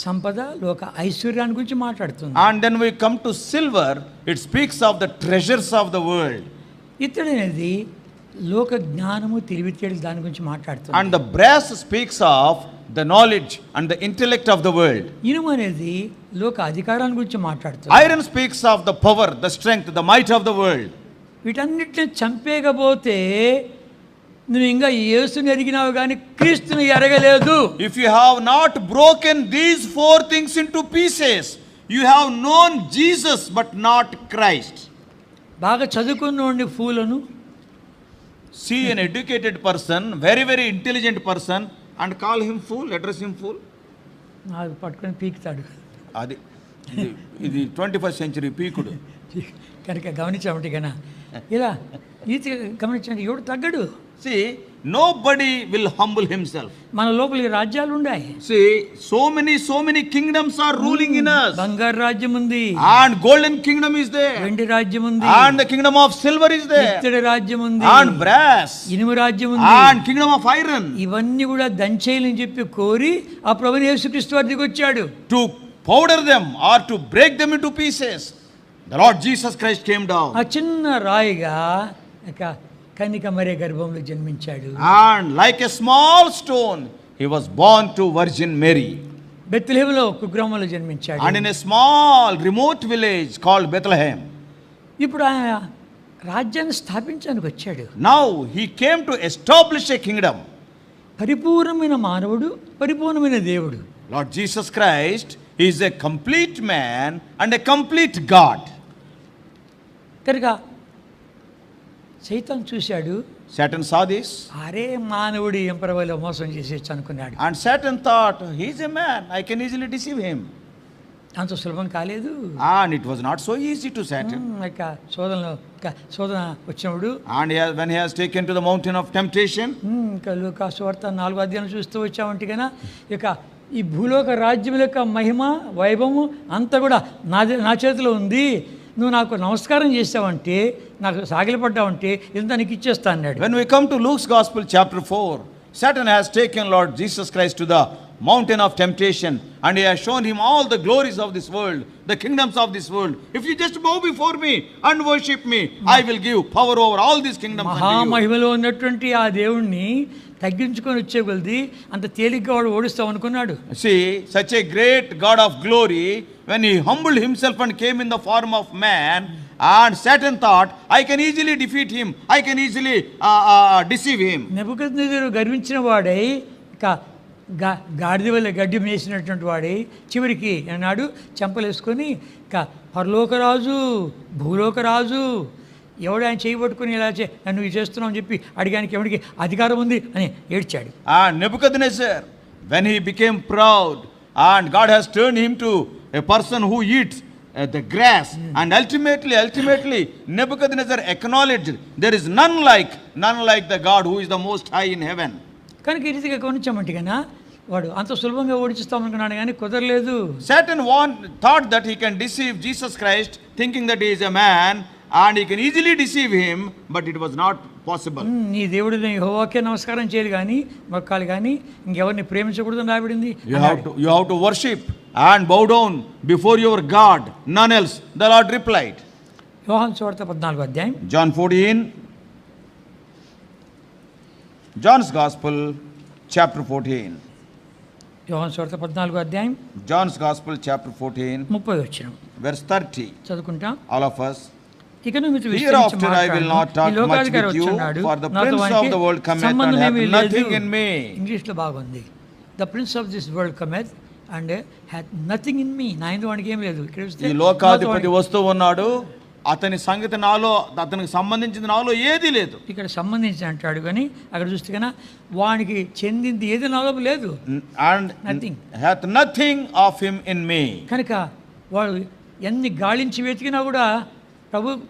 సంపద, లోక ఐశ్వర్యాన్ని గురించి మాట్లాడుతుంది. And then we come to silver, it speaks of the treasures of the world. ఇత్తడి అనేది లోక జ్ఞానము, తెలివితేటలు దాని గురించి మాట్లాడుతుంది. And the brass speaks of the knowledge and the intellect of the world. ఇనుము అనేది లోక అధికారాన్ని గురించి మాట్లాడుతుంది. Iron speaks of the power, the strength, the might of the world. వీటన్నిటిని చంపేయకపోతే నువ్వు ఇంకా యేసుని ఎరిగినావు కానీ క్రీస్తుని ఎరగలేదు. If you have not broken these four things into pieces, you have known Jesus but not Christ. బాగా చదువుకున్నోడిని ఫూలను, See an educated person, very very intelligent person, and call him fool, address him fool. నాకు పట్టుకొని పీకుతాడు. అది ఇది 21st century పీకుడు. కనుక గమనించామంటే కన్నా ఇలా ఈతి గమనించండి, ఎవడు తగ్గడు. See, nobody will humble himself. మన లోపలికి రాజ్యాలు ఉన్నాయి. See, so many kingdoms are ruling in us. బంగారు రాజ్యం ఉంది, And golden kingdom is there. వెండి రాజ్యం ఉంది, And the kingdom of silver is there. ఇత్తడి రాజ్యం ఉంది, And brass. ఇనుము రాజ్యం ఉంది, And kingdom of iron. ఇవన్నీ కూడా దంచేయాలని చెప్పి కోరి ఆ ప్రభువు యేసుక్రీస్తు వారి దిగి వచ్చాడు. To powder them or to break them into pieces, the Lord Jesus Christ came down. ఆ చిన్న రాయిగా ఇక కన్నిక మరియ గర్భంలో జన్మించాడు. And like a small stone, he was born to Virgin Mary. బెత్లెహేములో కుగ్రామంలో జన్మించాడు. And in a small remote village called Bethlehem. ఇప్పుడు ఆయన రాజ్యాన్ని స్థాపించడానికి వచ్చాడు. Now he came to establish a kingdom. పరిపూర్ణమైన మానవుడు, పరిపూర్ణమైన దేవుడు. Lord Jesus Christ is a complete man and a complete God. కనుక సైతాన్ చూశాడు, Satan saw this, అరే మానవుడు ఏం పర్వాలేదు మోసం చేసేచ్చు అనుకున్నాడు. and Satan thought, he is a man, I can easily deceive him. అంత సులభం కాలేదు. And it was not so easy to Satan. ఇక శోధన వచ్చినప్పుడు And when he has taken to the mountain of temptation, ఇంకా లూకా సువార్త 4వ అధ్యాయం చూస్తూ వచ్చామంటే కన్నా ఇక ఈ భూలోక రాజ్యం యొక్క మహిమ, వైభవము అంతా కూడా నా చేతిలో ఉంది, నువ్వు నాకు నమస్కారం చేసావంటే, నాకు సాగిలపడ్డావంటే ఇంత నీకు ఇచ్చేస్తా అన్నాడు. when we come to Luke's Gospel chapter 4, Satan has taken Lord Jesus Christ to the mountain of temptation and he has shown him all the glories of this world, the kingdoms of this world. If you just bow before me and worship me, I will give power over all these kingdoms unto you. మహామహిమలో ఉన్నటువంటి ఆ దేవుణ్ణి తగ్గించుకొని వచ్చే కొలది అంత తేలిగ్గా వాడు ఓడిస్తాం అనుకున్నాడు. See, such a great God of glory, when he humbled himself and came in the form of man, and Satan thought, I can easily defeat him, I can easily deceive him. నెబుకద్నెజరు గర్వించిన వాడై ఇక గాడిద వల్ల గడ్డి మేసినటువంటి వాడై చివరికి అన్నాడు చెంపలేసుకొని ఇక పరలోకరాజు, భూలోకరాజు, ఎవడు ఆయన చేయబట్టుకుని ఇలా నన్ను ఇది చేస్తున్నావు అని చెప్పి అడిగానికి ఎవరికి అధికారం ఉంది అని ఏడ్చాడు. And Nebuchadnezzar, when he became proud and God has turned him to a person who eats the grass, and ultimately Nebuchadnezzar acknowledged there is none like the God who is the most high in heaven. కనుక ఈ రీతిగా గమనించామంటే కన్నా వాడు అంత సులభంగా ఓడిస్తామనుకున్నాడు కానీ కుదరలేదు. Satan thought that he can deceive Jesus Christ, thinking that he is a man and he can easily deceive him, but it was not possible. నీ దేవుడు యెహోవాకే నమస్కారం చేయాలి కానీ మొక్కాలి కానీ ఇంకెవరిని ప్రేమించకూడదని రాబడింది. You have to worship and bow down before your God, none else. The Lord replied. యోహాను సువార్త 14వ అధ్యాయం. John 14. John's Gospel chapter 14. యోహాను సువార్త 14వ అధ్యాయం. John's Gospel chapter 14 30వ వచనం. verse 30. చదువుకుంటాం. All of us. ఇకను మీతో Hereafter I will not talk much with you, for the prince of the world cometh and hath nothing in me. ఇంగ్లీష్లో బాగుంది. The prince of this world cometh and hath nothing in me. నా ఇందు వానికి ఏం లేదు. ఈ లోకాధిపతి వస్తూ ఉన్నాడు, అతని సంగతి నాలో, అతనికి సంబంధించింది నాలో ఏది లేదు. ఇక్కడ సంబంధించి అంటాడు కానీ అక్కడ చూస్తే కన్నా వానికి చెందింది ఏది నాలో లేదు. And nothing hath nothing of him in me. కనుక వాడు ఎన్ని గాలించి వెతికినా కూడా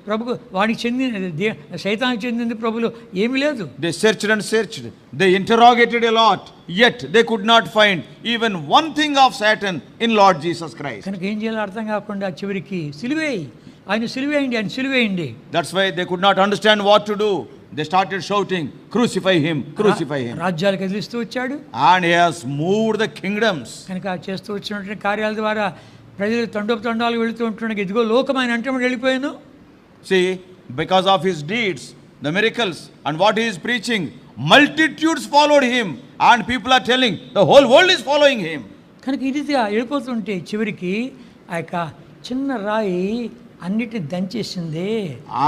ప్రభుకు వాడికి చెందినది, సైతానికి చెందింది ప్రభులో ఏమీ లేదు. They searched and searched, they interrogated a lot, yet they could not find even one thing of Satan in Lord Jesus Christ. కనుక ఏం చేయాలో అర్థం కాకుండా చివరికి సిలువేయి, ఆయన సిలువేయండి, ఆయన సిలువేయండి. That's why they could not understand what to do. They started shouting, crucify him, crucify him. రాజ్యాలు కదిలిస్తూ వచ్చాడు. And he has moved the kingdoms. కనుక చేస్తూ వచ్చినటువంటి కార్యాల ద్వారా ప్రజలు తండోపతండాలు వెళుతూ ఉంటుండగా ఇదిగో లోకం ఆయన అంటే వెళ్ళిపోయాను. See, because of his deeds, the miracles, and what he is preaching, multitudes followed him, and people are telling the whole world is following him. కనుక ఈ రీతిగా వెళ్ళిపోతుంటే చివరికి ఆ యొక్క చిన్న రాయి అన్నిటిని దంచేసింది.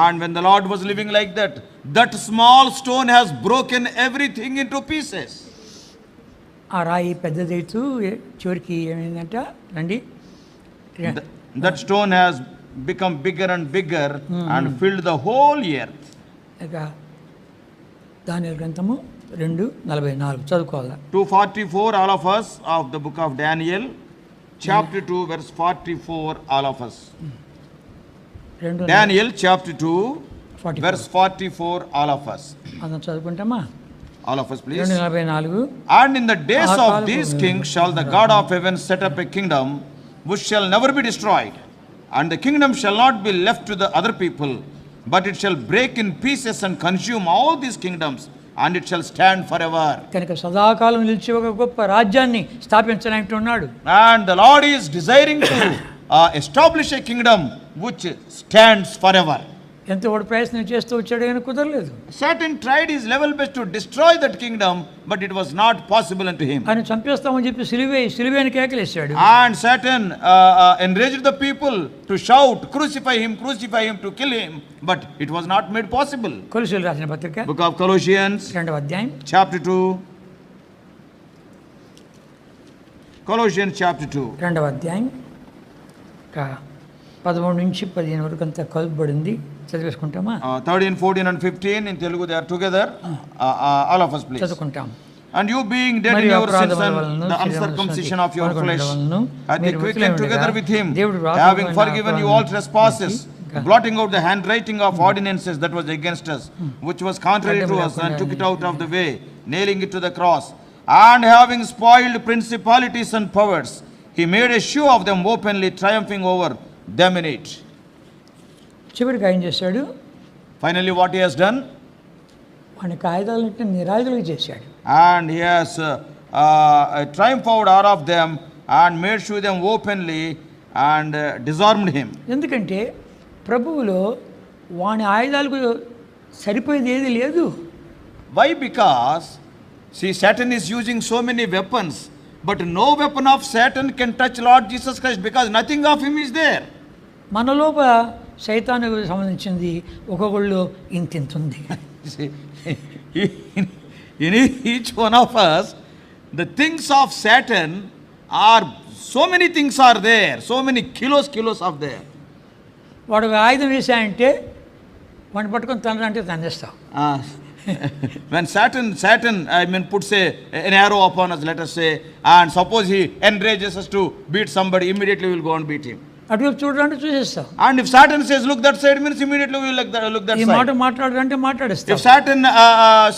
And when the Lord was living like that, that small stone has broken everything into pieces. ఆ రాయి పెద్దదైతూ చివరికి ఏమైందంట రండి. That stone has become bigger and bigger and filled the whole earth. ఇక దానియేలు గ్రంథము 2:44 చదువుకోవాలా. 2:44 all of us of the book of Daniel, chapter 2 verse 44 all of us. Daniel chapter 2 verse 44 all of us. మనం చదువుకుంటామా? All of us please. 2:44. And in the days of these kings shall the God of heaven set up a kingdom which shall never be destroyed, and the kingdom shall not be left to the other people, but it shall break in pieces and consume all these kingdoms, and it shall stand forever. కనుక సదాకాలం నిలిచి ఒక గొప్ప రాజ్యాన్ని స్థాపించడానికి ఉన్నాడు. And the Lord is desiring to establish a kingdom which stands forever. ఎంత వాడు ప్రయత్నం చేస్తూ వచ్చాడు కానీ కుదరలేదు. Satan tried his level best to destroy that kingdom, but it was not possible unto him. ఆయన చంపేస్తామని చెప్పి సిలువేని కేకలేశాడు. And Satan enraged the people to shout, crucify him, to kill him, but it was not made possible. కొలొస్సీయులు రాసిన పత్రిక Book of Colossians 2వ అధ్యాయం chapter 2. Colossians chapter 2. 2వ అధ్యాయం 13 నుంచి 15 వరకు అంతా కలుపబడింది. చదివేసుకుంటామా? 13, 14 and 15 in Telugu they are together. All of us please. చదువుకుంటాం. And you being dead in your sins and the uncircumcision of your flesh, hath he quickened together with him, having forgiven you all trespasses, blotting out the handwriting of ordinances that was against us, which was contrary to us, and took it out of the way, nailing it to the cross. And having spoiled principalities and powers, he made a show of them openly, triumphing over them in it. చివరికి ఏం చేశాడు? Finally what he has done? వాని కాయిదాలను నిరాయుధులుగా చేశాడు. And he has triumphed out of them and made show them openly and disarmed him. ఎందుకంటే ప్రభువులో వాని ఆయుధాలకు సరిపోయేది ఏది లేదు. Why? Because see, Satan is using so many weapons, but no weapon of Satan can touch Lord Jesus Christ, because nothing of him is there. మనలోప సైతానుకు సంబంధించింది ఒక్కొక్కళ్ళు ఇంతింతుంది. In each one of us, the things of Satan are, so many things are there, so many kilos are there. వాడు ఆయుధం వేసాయంటే వాడిని పట్టుకొని తండ్రి తందేస్తావు. When Satan puts an arrow upon us, let us say, and suppose he enrages us to beat somebody, immediately we will go and beat him. అటువైపు చూడడానికి చూసేస్తావు. And if Satan says look that side, means immediately we will look that ఈ side. మాట మాట్లాడాలంటే మాట్లాడేస్తావు. If Satan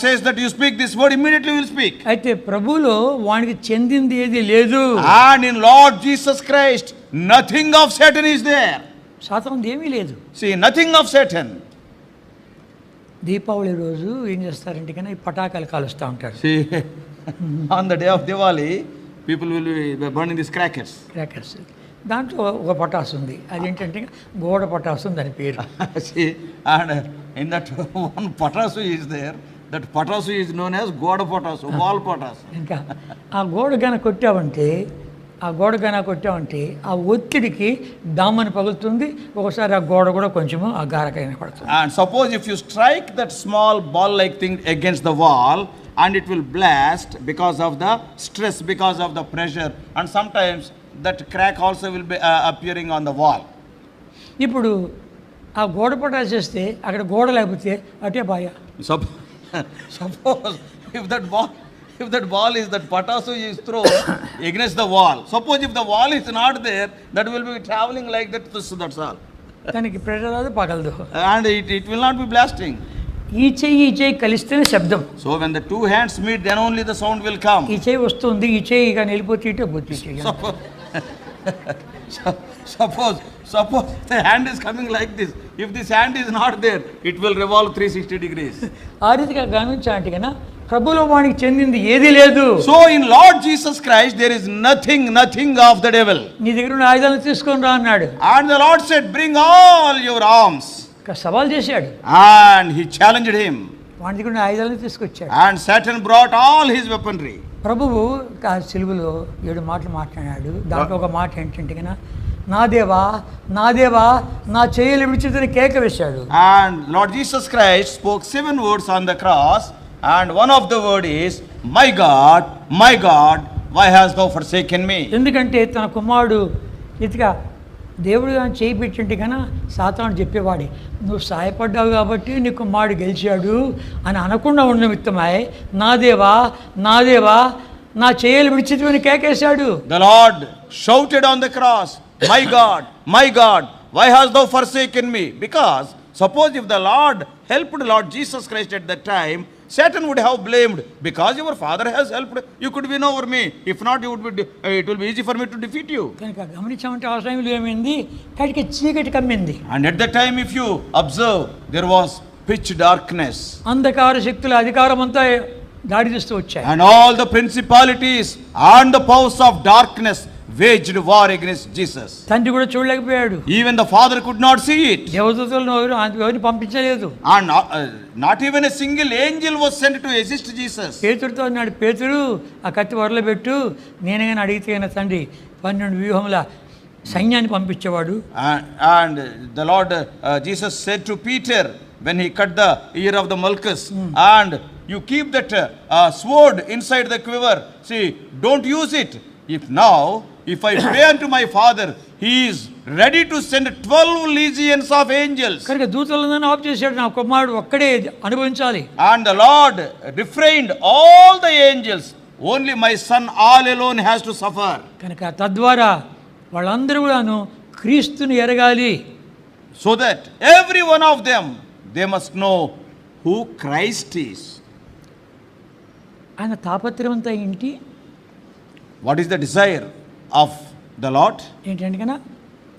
says that you speak this word, immediately we will speak. అయితే ప్రభువులో వానికి చెందింది ఏది లేదు. And in Lord Jesus Christ, nothing of Satan is there. సాతానుది ఏమీ లేదు. See, nothing of Satan. Deepavali రోజు ఏం చేస్తారంటే కన్నా ఈ పటాకాయలు కాలుస్తూ ఉంటారు. See, on the day of Diwali, people will be burning these crackers. దాంట్లో ఒక పటాసు ఉంది. అదేంటంటే గోడ పటాసు దాని పేరు. See, and in that one patasu is there. That patasu is known as goda patasu, wall patasu. ఇంకా ఆ గోడ గన కొట్టావంటే ఆ గోడ కన్నా కొట్టామంటే ఆ ఒత్తిడికి డామని పగులుతుంది, ఒకసారి ఆ గోడ కూడా కొంచెము ఆ గారకైనా పడుతుంది. And suppose if you strike that small ball-like thing against the wall, and it will blast because of the stress, because of the pressure, and sometimes that crack also will be appearing on the wall. ఇప్పుడు ఆ గోడ పటాసేస్తే అక్కడ గోడ లేకపోతే అటే బాయ. Suppose if that ball is that patasu is thrown against the wall. Suppose if the wall is not there, that will be traveling like that. That's all. దానికి pressure అది పగలదు. And it will not be blasting. ఈ చెయ్యి కలిస్తేనే శబ్దం. So when the two hands meet, then only the sound will come. ఈ చెయ్యి వస్తుంది, ఈ చెయ్యి కానీ వెళ్ళిపోతే ఇటే పోతే చెయ్యి. Suppose the hand is coming like this. If this hand is not there, it will revolve 360 degrees. ఆ రీతిగా గమనించాలంటే కన్నా ప్రభులో వానికి చెందింది ఏది లేదు. So in Lord Jesus Christ there is nothing of the devil. నీ దగ్గర ఉన్న ఆయుధాలను తీసుకొని రా అన్నాడు. And the Lord said, bring all your arms. సవాల్ చేశాడు. And he challenged him. వాడి దగ్గర ఉన్న ఆయుధాలను తీసుకొచ్చాడు. And Satan brought all his weaponry. ప్రభువు సిలువలో 7 మాటలు మాట్లాడాడు. దాంట్లో ఒక మాట ఏంటంటే కన్నా నా దేవా నా చేయలు విడిచితని కేక వేశాడు. And Lord Jesus Christ spoke 7 words on the cross, and one of the word is, my God, why hast thou forsaken me? ఎందుకంటే తన కుమారుడు ఇదిగా దేవుడు కానీ చేయి పెట్టింటే కన్నా సాతాను చెప్పేవాడే, నువ్వు సాయపడ్డావు కాబట్టి నీ కుమారుడు గెలిచాడు అని అనకుండా ఉన్న నిమిత్తమై నా దేవా నా చేయలు విడిచితని కేకేశాడు. The Lord shouted on the cross, my God, why hast thou forsaken me? Because suppose if the Lord helped Lord Jesus Christ at that time, Satan would have blamed, because your father has helped, you could win over me. If not, it will be easy for me to defeat you. కనుక గమనించామంటే ఆ సమయంలో ఏమైంది, కటికి చీకటి కమ్మింది. And at that time, if you observe, there was pitch darkness. అంధకార శక్తుల అధికారం అంతా దాడి చేస్తూ వచ్చాయి. And all the principalities and the powers of darkness waged war against Jesus. తండ్రి కూడా చూడలేకపోయాడు. Even the father could not see it. దేవదూతలను ఎవరిని పంపించలేదు. And not even a single angel was sent to assist Jesus. పేతురుతో అన్నాడు, పేతురు ఆ కత్తి వరలో పెట్టు, నేనే కానీ అడిగితే తండ్రి 12 వ్యూహముల సైన్యాన్ని పంపించేవాడు. And the Lord Jesus said to Peter when he cut the ear of the Malchus, and you keep that sword inside the quiver. See, don't use it. If I pray unto my Father, he is ready to send 12 legions of angels. కనుక దూతలను of చేశాడు, నా కుమారుడు ఒక్కడే అనుభవించాలి. And the Lord refrained all the angels, only my son all alone has to suffer. కనుక తద్వారా వాళ్ళందరూ కూడాను క్రీస్తుని ఎరగాలి. So that every one of them, they must know who Christ is. ఆయన తాపత్రయం అంతా ఏంటి? What is the desire of the Lord? ఏంటంటే కన్నా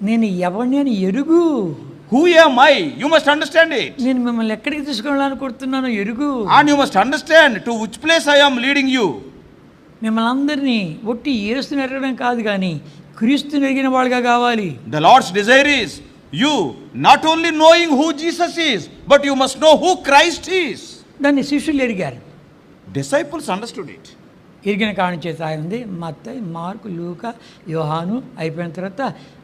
నేను ఎవరిని అని ఎరుగు. Who am I? You must understand it. నేను మిమ్మల్ని ఎక్కడికి తీసుకెళ్ళాలనుకుంటున్నాను ఎరుగు. And you must understand to which place I am leading you. మిమ్మల్ని అందరినీ ఒట్టి యేసుని ఎరగడం కాదు కానీ క్రీస్తుని ఎరిగిన వాళ్ళుగా కావాలి. The Lord's desire is you not only knowing who Jesus is, but you must know who Christ is. దాన్ని శిష్యులు ఎరిగారు. Disciples understood it. ఎరిగిన కారణం చేత ఉంది మత్తయి, మార్కు, లూకా, యోహాను అయిపోయిన తర్వాత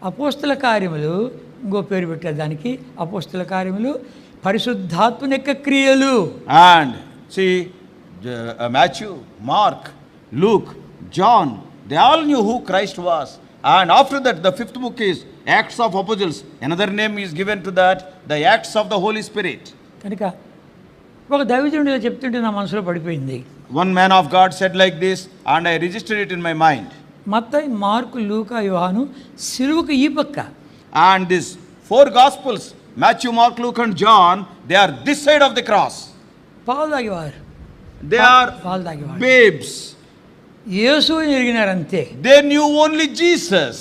అపోస్తల కార్యములు, ఇంకో పేరు పెట్టారు దానికి, అపోస్తల కార్యములు పరిశుద్ధాత్మ యొక్క క్రియలు. And see, Matthew, Mark, Luke, John, they all knew who Christ was. And after that, the 5th book is Acts of Apostles. Another name is given to that, the Acts of the Holy Spirit. కనుక ఒక దైవజనుడు ఇలా చెప్తుంటే నా మనసులో పడిపోయింది. One man of God said like this, and I registered it in my mind. Mattayi, mark, లూకా, యోహాను సిలువకు ఈ పక్క. And these 4 Gospels, Matthew, Mark, Luke and John, they are this side of the cross. పాలు తాగేవారు. They are babes. యేసుని ఎరిగినారు అంతే. They knew only Jesus.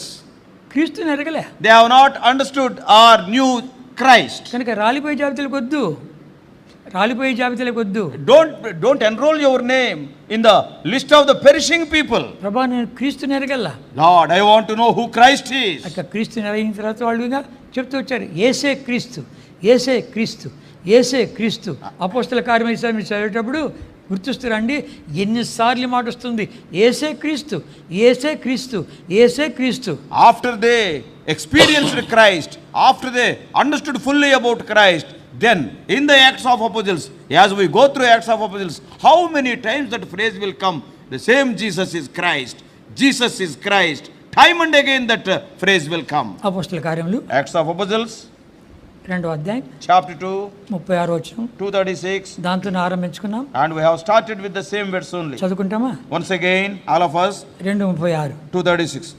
క్రీస్తుని ఎరగలే. They have not understood or knew Christ. కనుక రాలిపోయే జాబితాలకు వద్దు. Don't enroll your name in the list of the perishing people. ప్రభా నేను క్రీస్తుని ఎరగల్లా. Lord, I want to know who Christ is. అక్క క్రీస్తుని ఎరిగిన తర్వాత వాళ్ళు ఇంకా చెప్తూ వచ్చారు, యేసే క్రీస్తు, యేసే క్రీస్తు, యేసే క్రీస్తు. అపోస్తల కార్యం మీరు చదివేటప్పుడు గుర్తిస్తారండి ఎన్నిసార్లు ఈ మాట వస్తుంది, యేసే క్రీస్తు, యేసే క్రీస్తు, యేసే క్రీస్తు. After they experienced Christ, after they understood fully about Christ, then in the Acts of Apostles, as we go through Acts of Apostles, how many times that phrase will come, the same Jesus is Christ, Jesus is Christ, time and again that phrase will come. అపోస్తల కార్యములు Acts of Apostles, 2వ అధ్యాయం chapter 2, 36వ వచనం, 236, దాంతో ఆరంభించుకున్నాం. and we have started with the same verse only. చదువుకుంటామా? Once again, all of us, 2:36. 236.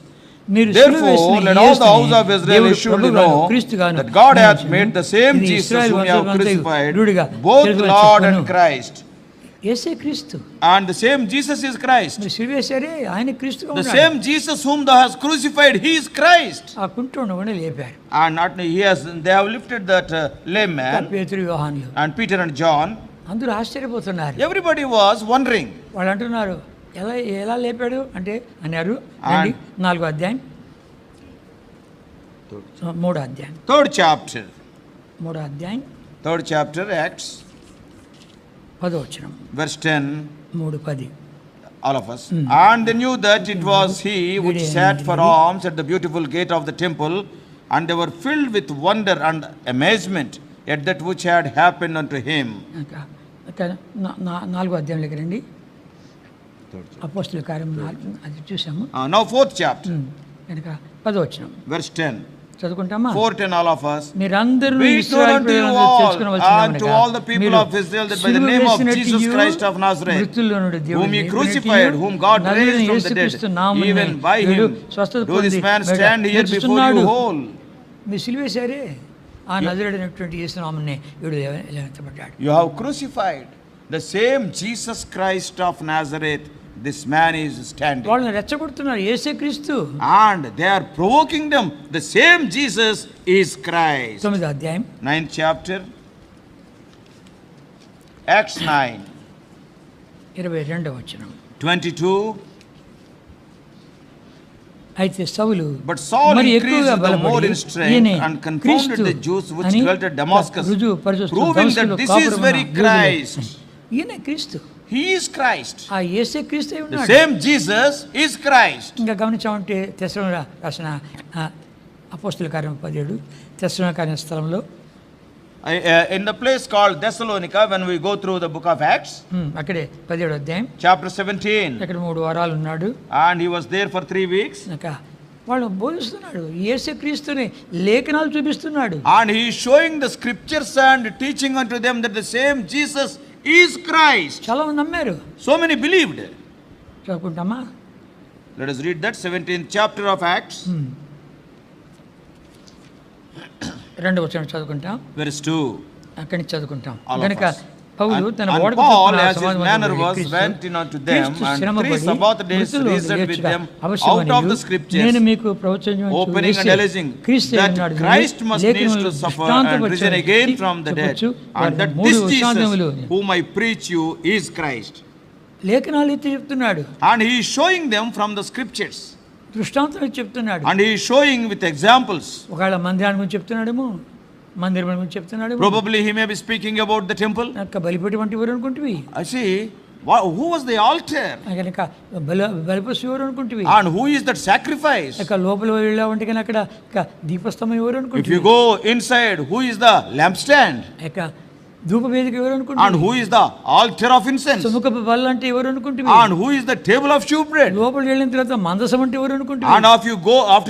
మీరు Therefore, let all the house of Israel surely know that God hath made the same Jesus whom you have crucified, both Lord and Christ. యేసే క్రీస్తు. And the same Jesus is Christ. మీరు సిలువేశారే, ఆయన క్రీస్తుగా The ఉన్నాడు. same Jesus whom thou hast crucified, he is Christ. ఆ కుంటోను కూడా లేపారు. And not they have lifted that lame man, పేతురు, యోహానులు and Peter and John. అందరూ ఆశ్చర్యపోతున్నారు. Everybody was wondering. వాళ్ళు అంటున్నారు, ఎలా ఎలా లేపాడు అంటే అన్నారు. 4వ అధ్యాయం, 3వ అధ్యాయం, Third chapter, 3వ అధ్యాయం, third chapter, Acts, 10వ వచనం, verse 10. 3:10. All of us. And they knew that it was he which sat for alms at the beautiful gate of the temple, and they were filled with wonder and amazement at that which had happened unto him. 4వ అధ్యాయంలోకి రండి. అపోస్తలుల కార్యం 4 అది చూసాము. Now fourth chapter, కనుక 10వ వచనం, verse 10. చదువుకుంటామా? 4:10, all of us. మీరందరూ Be it known unto you all and to all the people of Israel that by the name of Jesus Christ of Nazareth, whom he crucified, whom God raised from the dead, even by him do this man stand here before you whole. మీరు సిలువేశారే, ఆ నజరేయుడైనటువంటి యేసు నామమునే వీడు లేవనెత్తబడ్డాడు. You have crucified the same Jesus Christ of Nazareth. This man is standing. వాళ్ళని రెచ్చగొడుతున్నారు, యేసే క్రీస్తు. And they are provoking them. The same Jesus is Christ. 9వ అధ్యాయం, 9th chapter, Acts 9, 22వ వచనం. 22. అయితే సౌలు But Saul మరి increased ఎక్కువగా the more బలపడి in strength and confounded the Jews which dwelt at Damascus, proving that this is very Christ. ఈయన క్రీస్తు, He is Christ. ఆ యేసే క్రీస్తు అయి The ఉన్నాడు. same Jesus is Christ. ఇంకా గమనించామంటే తెస్సలోనిక రాసిన అపోస్తల కార్యం 17 తెస్సలోనిక కార్య స్థలంలో In the place called Thessalonica, when we go through the book of Acts, అక్కడే 17వ అధ్యాయం, chapter 17, అక్కడ 3 వారాలు ఉన్నాడు. and he was there for 3 weeks. ఇంకా వాళ్ళు బోధిస్తున్నాడు, యేసే క్రీస్తుని లేఖనాలు చూపిస్తున్నాడు. And he is showing the scriptures and teaching unto them that the same Jesus is Christ. చాలా మంది నమ్మారు. So many believed. చదువుకుంటామా? Let us read that 17th chapter of Acts, 2వ వచనం చదువుకుంటాం. verse 2. అక్కడి నుంచి చదువుకుంటాం. All of కనుక us. పౌలు తన And ఓడకు Paul, చొప్పున as his సమాజమందు manner పోయి was, క్రీస్తు went in unto them, క్రీస్తు and శ్రమపడి 3 Sabbath days మృతుల్లో reasoned with లేచుట them అవశ్యమని out of the scriptures, నేను మీకు ప్రవచనం opening and alleging that Christ must needs to suffer and risen again from the dead, and that this Jesus whom I preach you is Christ. లేఖనాలు ఎత్తి చెప్తున్నాడు. And he is showing them from the scriptures. దృష్టాంతం ఇచ్చి చెప్తున్నాడు. And he is showing with examples. ఒకవేళ మందిరాన్ని గురించి చెప్తున్నాడేమో, మందిరం గురించి చెప్తున్నాడు. Probably he may be speaking about the temple. బలిపీఠం వంటి ఎవరు అనుకుంటువి? I see. Who was the altar? కనుక బలిపశు ఎవరు అనుకుంటువి? And who is that sacrifice? లోపల వెళ్ళావంటే కానీ అక్కడ దీపస్తంభం ఎవరు If అనుకుంటువి? you go inside, who is the lampstand? ధూప వేదిక ఎవరు And అనుకుంటువి? who is the altar of incense? సుముఖపు బల్ల అంటే ఎవరు అనుకుంటువి? And who is the table of shewbread? లోపలికి వెళ్ళిన తర్వాత మందసం అంటే ఎవరు అనుకుంటువి? And after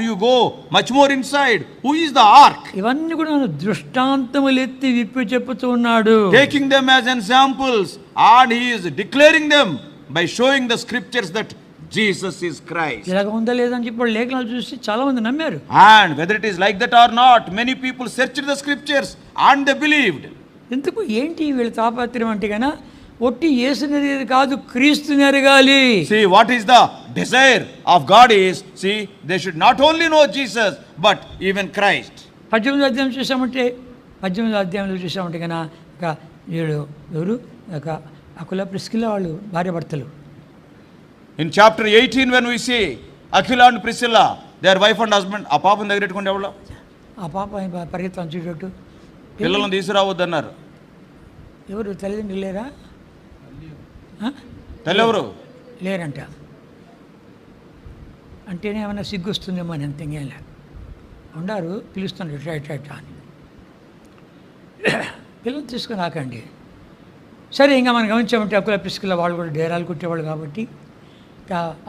you go much more inside, who is the ark? ఇవన్నీ కూడా దృష్టాంతములు ఎత్తి విప్పి చెప్పుతూ ఉన్నాడు. Taking them as examples, and he is declaring them by showing the scriptures that Jesus is Christ. ఇలాగ ఉందా లేదని చెప్పి వాళ్ళు లేఖనాలు చూసి చాలా మంది నమ్మారు. And whether it is like that or not, many people searched the scriptures and they believed. ఎందుకు ఏంటి వీళ్ళ తాపత్రయం అంటే కన్నా ఒట్టి యేసుని కాదు, క్రీస్తుని ఎరగాలి. See, what is the desire of God is, see, they should not only know Jesus but even Christ. 18వ అధ్యాయం చూసామంటే 18వ అధ్యాయంలో చూసామంటే కన్నా వీళ్ళు ఎవరు అకుల ప్రిస్కిల్లా వాళ్ళు భార్య భర్తలు. In chapter 18 when we see Aquila and Priscilla, their wife and husband, ఆ పాపను దగ్గర పెట్టుకుంటే ఎవరు? ఆ పాప పరిగెత్తాను చూడట్టు పిల్లలను తీసుకురావద్దన్నారు. ఎవరు తల్లిదండ్రులు లేరా? తెల్లెవరు? లేరంట. అంటేనే ఏమన్నా సిగ్గు వస్తుందేమో అని అంతేం లే. ఉండారు, పిలుస్తాను ఇట్లా అని. పిల్లలు తీసుకుని రాకండి. సరే, ఇంకా మనం గమనించామంటే అకుల ప్రిస్కిల్లా వాళ్ళు కూడా డేరాలు కుట్టేవాళ్ళు కాబట్టి,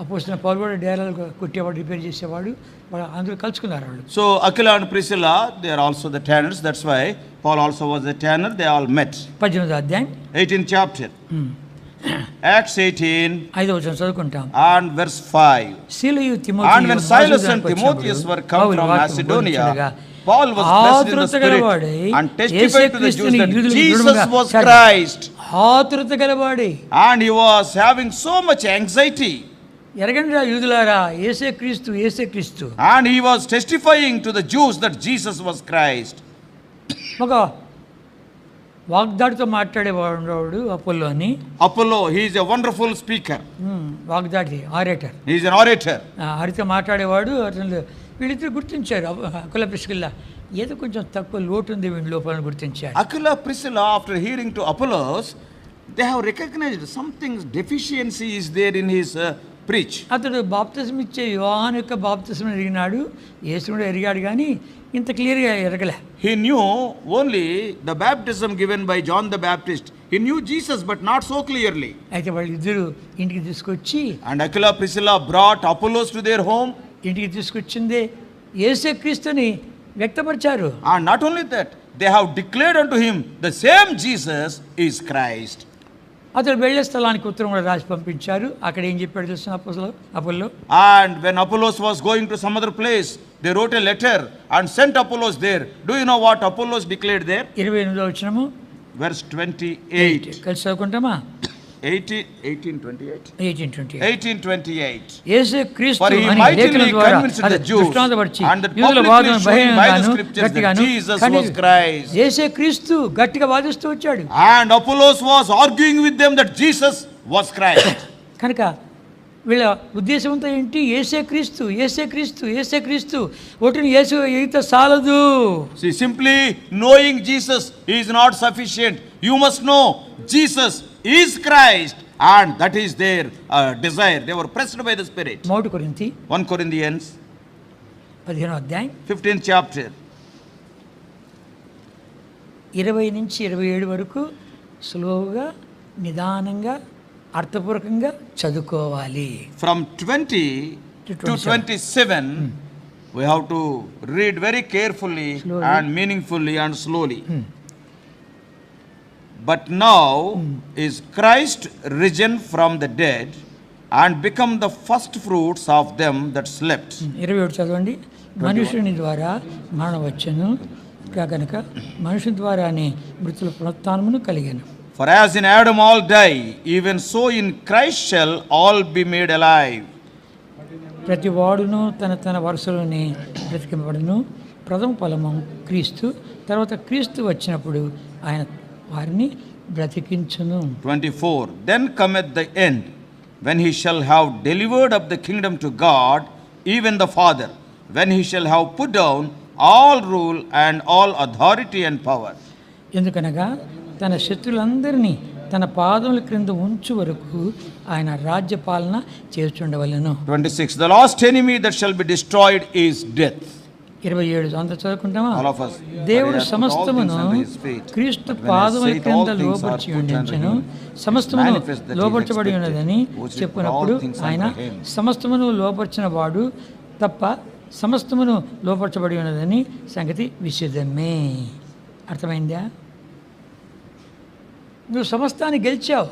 అపోజిన పౌలు కూడా డేరాలు కుట్టేవాడు, రిపేర్ చేసేవాడు. వాళ్ళు అందులో కలుసుకున్నారు వాళ్ళు. So Aquila and Priscilla, they are also the tanners. That's why Paul also was a tanner. They all met. 18వ అధ్యాయం 18th chapter. Acts 18 5వ వచనం చదువుకుంటాం. and verse 5. సిలయు And తిమోతియు when Silas and Timotheus were come from Macedonia, Paul was blessed in the Spirit and testified to the Jews that Jesus was Christ. ఆతురత గలవాడే. And he was having so much anxiety. ఎరగండి యూదులారా, యేసే క్రీస్తు, యేసే క్రీస్తు. And he was testifying to the Jews that Jesus was Christ. ఒక వాగ్దాడితో మాట్లాడేవాడు అపోల్లో అని. Apollo, he is a wonderful speaker. వాగ్దాడి, orator. He is an orator. ఆడితో మాట్లాడేవాడు. అతను వీళ్ళిద్దరు గుర్తించారు, అకుల ప్రిస్కిల్లా ఏదో కొంచెం తక్కువ లోటు ఉంది వీడి లోపల గుర్తించారు. Aquila, Priscilla, after hearing to Apollos, they have recognized something deficiency is there in his preach. అతడు బాప్తిసం ఇచ్చే యోహాను యొక్క బాప్తిసం ఎరిగినాడు, యేసు కూడా ఎరిగాడు, కానీ ఇంత క్లియర్గా ఎరగలే. He knew only the baptism given by John the Baptist. He knew Jesus, but not so clearly. అయితే వాళ్ళు ఇద్దరు ఇంటికి తీసుకొచ్చి, And Aquila, Priscilla brought Apollos to their home. ఇంటికి తీసుకొచ్చిందే యేసే క్రీస్తుని వ్యక్తపరిచారు. And not only that, they have declared unto him the same Jesus is Christ. అతడు వెళ్ళే స్థలానికి ఉత్తరం కూడా రాసి పంపించారు. అక్కడ ఏం చెప్పాడు తెలుసిన Apollo? And when Apollos was going to some other place, they wrote a letter and sent Apollos there. Do you know what Apollos declared there? 28వ వచనము Verse 28. కలిసి చదువుకుంటామా? 18:28. యేసు క్రీస్తు For he అని mightily లేఖనం ద్వారా convinced the Jews దృష్టాంతపరిచి and that యూదుల publicly వాదన showing by the బహిరంగంగాను scriptures that గట్టిగాను Jesus was Christ. యేసే క్రీస్తు గట్టిగా వాదిస్తూ వచ్చాడు. And Apollos was arguing with them that Jesus was Christ. కనుక వీళ్ళ ఉద్దేశం అంతా ఏంటి? యేసే క్రీస్తు, యేసే క్రీస్తు, యేసే క్రీస్తు. ఒకటిని యేసు ఈత సాలదు. See, simply knowing Jesus is not sufficient. You must know Jesus is Christ, and that is their desire. They were pressed by the Spirit. 1 కొరింథీ 1 Corinthians 15వ అధ్యాయం 15th chapter 20 నుంచి 27 వరకు స్లోగా, నిదానంగా, అర్థపూర్వకంగా చదువుకోవాలి. From 20 to 27, we have to read very carefully and meaningfully and slowly. But now is Christ risen from the dead and become the first fruits of them that slept. 27 చదవండి. మనుషుని ద్వారా మరణ వచ్చెను కనుక మనుషుని ద్వారానే మృతుల పునరుత్థానమును కలిగెను. For as in Adam all die, even so in Christ shall all be made alive. ప్రతి వాడును తన తన వరుసలోనే బ్రతికింపబడును. ప్రథమ ఫలము క్రీస్తు, తర్వాత క్రీస్తు వచ్చినప్పుడు ఆయన వారిని బ్రతికించును. 24. Then cometh the end, when he shall have delivered up the kingdom to God, even the Father, when he shall have put down all rule and all authority and power. ఎందుకనగా తన శత్రులందరినీ తన పాదముల క్రింద ఉంచు వరకు ఆయన రాజ్య పాలన చేస్తుండవలెను. 26. The last enemy that shall be destroyed is death. 27 అంత చదువుకుంటామా? All of us. దేవుడు సమస్తమును క్రీస్తు పాదముల క్రింద లోపరిచి ఉండించెను. సమస్తమును లోపరచబడి ఉన్నదని చెప్పినప్పుడు ఆయన సమస్తమును లోపరిచిన వాడు తప్ప సమస్తమును లోపరచబడి ఉన్నదని సంగతి విషదమే. అర్థమైందా? నువ్వు సమస్తాన్ని గెలిచావు.